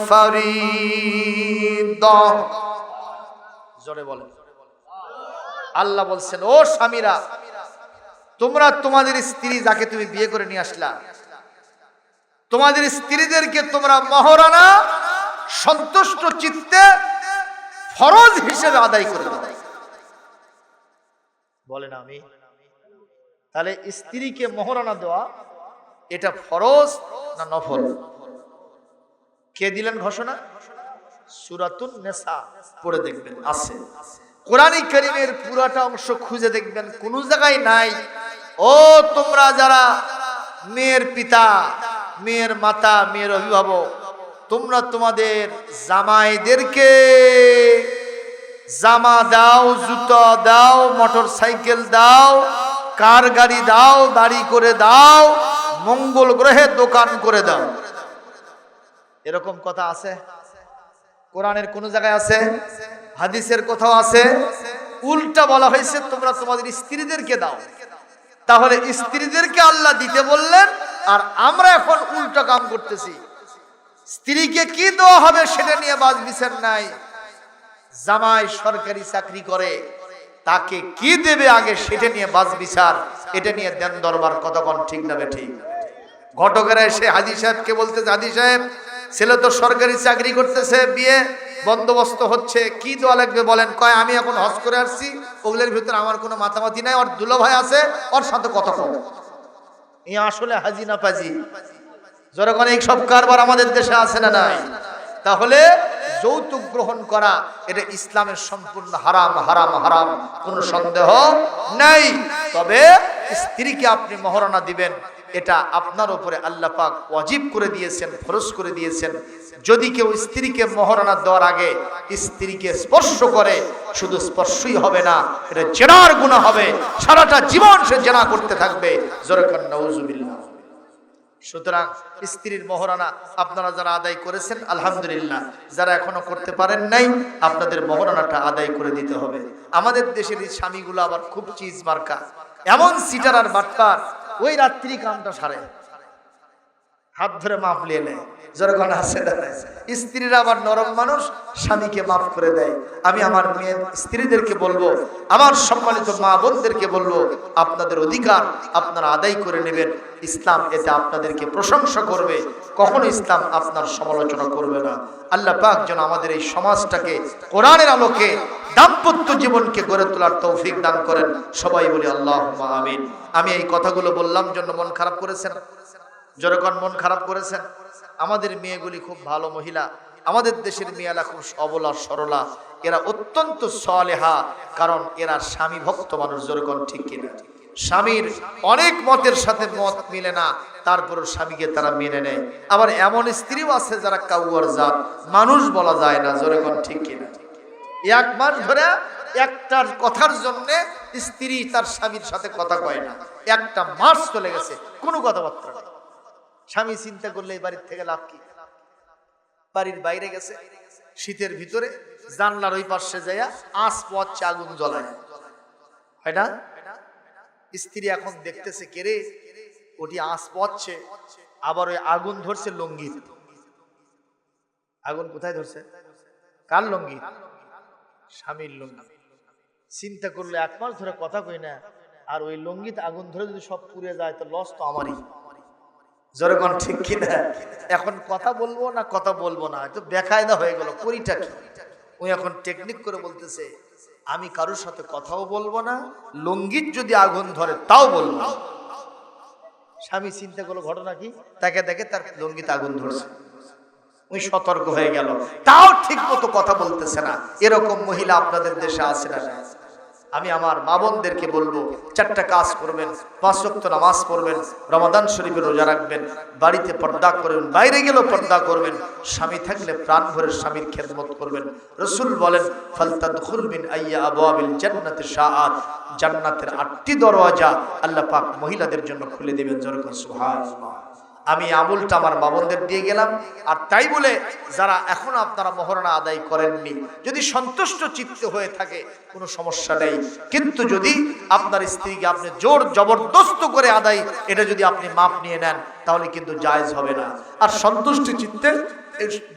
ফারিদা। জোরে বলেন। আল্লাহ বলছেন, ও স্বামীরা, তোমরা তোমাদের স্ত্রী যাকে তুমি বিয়ে করে নিয়ে আসলা, তোমাদের স্ত্রীদেরকে তোমরা মহরানা সন্তুষ্ট চিত্তে ফরজ হিসেবে আদায় করে দাও। বলেন আমি। তাহলে স্ত্রীকে মহরানা দেওয়া এটা ফরজ না নফল? কে দিলেন ঘোষণা? সূরাতুন নিসা পড়ে দেখবেন আছে। কোরআনে কারীমের পুরাটা অংশ খুঁজে দেখবেন, কোন জায়গায় নাই ও তোমরা যারা মেয়ের পিতা, মেয়ের মাতা, মেয়ের অভিভাবক, তোমরা তোমাদের জামাইদেরকে জামা দাও, জুতা দাও, মোটর সাইকেল দাও, কার গাড়ি দাও, দাড়ি করে দাও, মঙ্গল গ্রহে দোকান করে দাও। এরকম কথা আছে? কোরআনের কোন জায়গায় আছে? হাদিসের কোথাও আছে? উল্টা বলা হয়েছে তোমরা তোমাদের স্ত্রীদেরকে দাও। তাহলে স্ত্রীদেরকে আল্লাহ দিতে বললেন, আর আমরা এখন উল্টা কাম করতেছি। স্ত্রীকে কি দেওয়া হবে সেটা নিয়ে বাজ বিচার নাই। জামাই সরকারি চাকরি করে, তাকে কি দেবে আগে সেটা নিয়ে বাজ বিচার, এটা নিয়ে দেন দরবার কতক্ষণ ঠিক না ঠিক। ঘটকেরা এসে হাজী সাহেবকে বলতেছে, হাজী সাহেব ছেলে তো সরকারি চাকরি করতেছে, বিয়ে বন্দোবস্ত হচ্ছে, কি দেওয়া লাগবে বলেন। কয় আমি এখন হজ করে আসছি, ওগুলোর ভিতরে আমার কোনো মাতামাতি নাই, ওর দুলো ভাই আছে, ওর সাথে কথা কম। এই আসলে হাজি না পাজি? যখন এই সব কারবার আমাদের দেশে আছে না নাই? তাহলে যৌতুক গ্রহণ করা এটা ইসলামের সম্পূর্ণ হারাম, হারাম, হারাম, কোনো সন্দেহ নাই। তবে স্ত্রীকে আপনি মহারণা দিবেন, এটা আপনার উপরে আল্লাহ পাক ওয়াজিব করে দিয়েছেন, ফরজ করে দিয়েছেন। যদি কেউ স্ত্রীকে মহারণা দেওয়ার আগে স্ত্রীকে স্পর্শ করে, শুধু স্পর্শই হবে না, এটা জেনার গুনাহ হবে, সারাটা জীবন সে জেনা করতে থাকবে। জোরে কান নাউজুবিল্লাহ। সুতরাং স্ত্রীর মহারণা আপনারা যারা আদায় করেছেন আলহামদুলিল্লাহ, যারা এখনো করতে পারেন নাই আপনাদের মহারণাটা আদায় করে দিতে হবে। আমাদের দেশের এই স্বামীগুলো আবার খুব চিজ মার্কা, এমন সিটার আর বাটপার, ওই রাত্রি কামটা সারে, হাত ধরে মাপ নিয়ে নেয়। যখন আসে স্ত্রীরা আবার নরম মানুষ, স্বামীকে মাফ করে দেয়। আমি আমার মেয়ে স্ত্রীদেরকে বলবো, আমার সম্মানিত মা বোনদেরকে বলবো, আপনাদের অধিকার আপনারা আদায় করে নেবেন। ইসলাম এতে আপনাদেরকে প্রশংসা করবে, কখনো ইসলাম আপনার সমালোচনা করবে না। আল্লাহ পাক যেন আমাদের এই সমাজটাকে কোরআনের আলোকে দাম্পত্য জীবনকে গড়ে তোলার তৌফিক দান করেন। সবাই বলি আল্লাহুম্মা আমিন। আমি এই কথাগুলো বললাম জন্য মন খারাপ করেছেন? যখন মন খারাপ করেছেন, আমাদের মেয়েগুলি খুব ভালো মহিলা, আমাদের দেশের মেয়েরা খুব সবলা সরলা, এরা অত্যন্ত সালেহা, কারণ এরা স্বামী ভক্ত মানুষ। যখন ঠিক কিনা? স্বামীর অনেক মতের সাথে মত মিলে না, তারপরও স্বামীকে তারা মেনে নেয়। আবার এমন স্ত্রীও আছে যারা কাউয়ার জাত, মানুষ বলা যায় না। যখন ঠিক কিনা? এক মাস ধরে একটার কথার জন্য স্ত্রী তার স্বামীর সাথে কথা কয় না, একটা মাস চলে গেছে, কোনো কথাবার্তা নেই। স্বামী চিন্তা করলে এই বাড়ির থেকে লাভ কি? বাড়ির বাইরে গেছে, শীতের ভিতরে জানলার ওই পাশে যাইয়া আঁচ পচছে, আগুন জ্বলায়, হয় না? স্ত্রী এখন দেখতেছে, কেরে ওটি আঁচ পচছে, আবার ওই আগুন ধরছে লঙ্গিত। আগুন কোথায় ধরছে? কার লঙ্গিত? স্বামীর লঙ্গিত। চিন্তা করলে এক মাস ধরে কথা কই না, আর ওই লঙ্গিত আগুন ধরে যদি সব পুড়ে যায় তো লস তো আমারই। যখন ঠিক কিনা? এখন কথা বলবো না কথা বলবো না, তো বেকায়দা হয়ে গেল, করিটা কি? ওই এখন টেকনিক করে বলতেছে, আমি কারোর সাথে কথাও বলবো না, লঙ্গিত যদি আগুন ধরে তাও বলবো না। স্বামী চিন্তা করলো ঘটনা কি, তাকে দেখে তার লঙ্গিত আগুন ধরছে, ওই সতর্ক হয়ে গেল, তাও ঠিক মতো কথা বলতেছে না। এরকম মহিলা আপনাদের দেশে আছে না? আমি আমার মা বোনদেরকে বলবো, 4টা কাজ করবেন, 5 ওয়াক্ত নামাজ পড়বেন, রমাদান শরীফে রোজা রাখবেন, বাড়িতে পর্দা করবেন, বাইরে গেলেও পর্দা করবেন, স্বামী থাকলে প্রাণ ভরে স্বামীর খেদমত করবেন। রাসূল বলেন, ফালতাদখুল মিন আইয়া আবওয়াবিল জান্নাতি শাআত, জান্নাতের 8টি দরওয়াজা আল্লাহ পাক মহিলাদের জন্য খুলে দিবেন। যেরকম সুবহানাল্লাহ। আমি আমলটা আমার বাবনদের দিয়ে গেলাম। আর তাই বলে যারা এখনো আপনারা মহারণা আদায় করেননি, যদি সন্তুষ্ট চিত্তে হয়ে থাকে কোনো সমস্যা নেই, কিন্তু যদি আপনার স্ত্রীকে আপনি জোর জবরদস্ত করে আদায়, এটা যদি আপনি মাপ নিয়ে নেন তাহলে কিন্তু জায়েজ হবে না। আর সন্তুষ্ট চিত্তে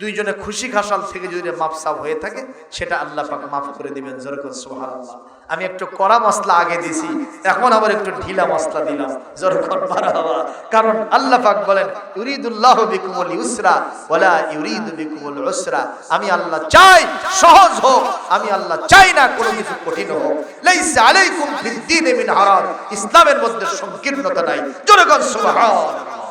দুইজনে খুশি খাসাল থেকে যদি মাপসাব হয়ে থাকে, সেটা আল্লাহ পাক মাফ করে দিবেন। যেরকম সুবহানাল্লাহ। আমি একটু কড়া মশলা আগে দিছি, এখন আবার একটু ঢিলা মশলা দিলাম। যেরকম মারহাবা। কারণ আল্লাহ পাক বলেন, ইউরিদুল্লাহু বিকুমুল ইউসরা ওয়ালা ইউরিদু বিকুমুল উসরা। আমি আল্লাহ চাই সহজ হোক, আমি আল্লাহ চাই না কোনো কিছু কঠিন হোক। লাইসা আলাইকুম ফিদ দীনি মিন হারাজ, ইসলামের মধ্যে সংকীর্ণতা নাই। যেরকম সুবহানাল্লাহ।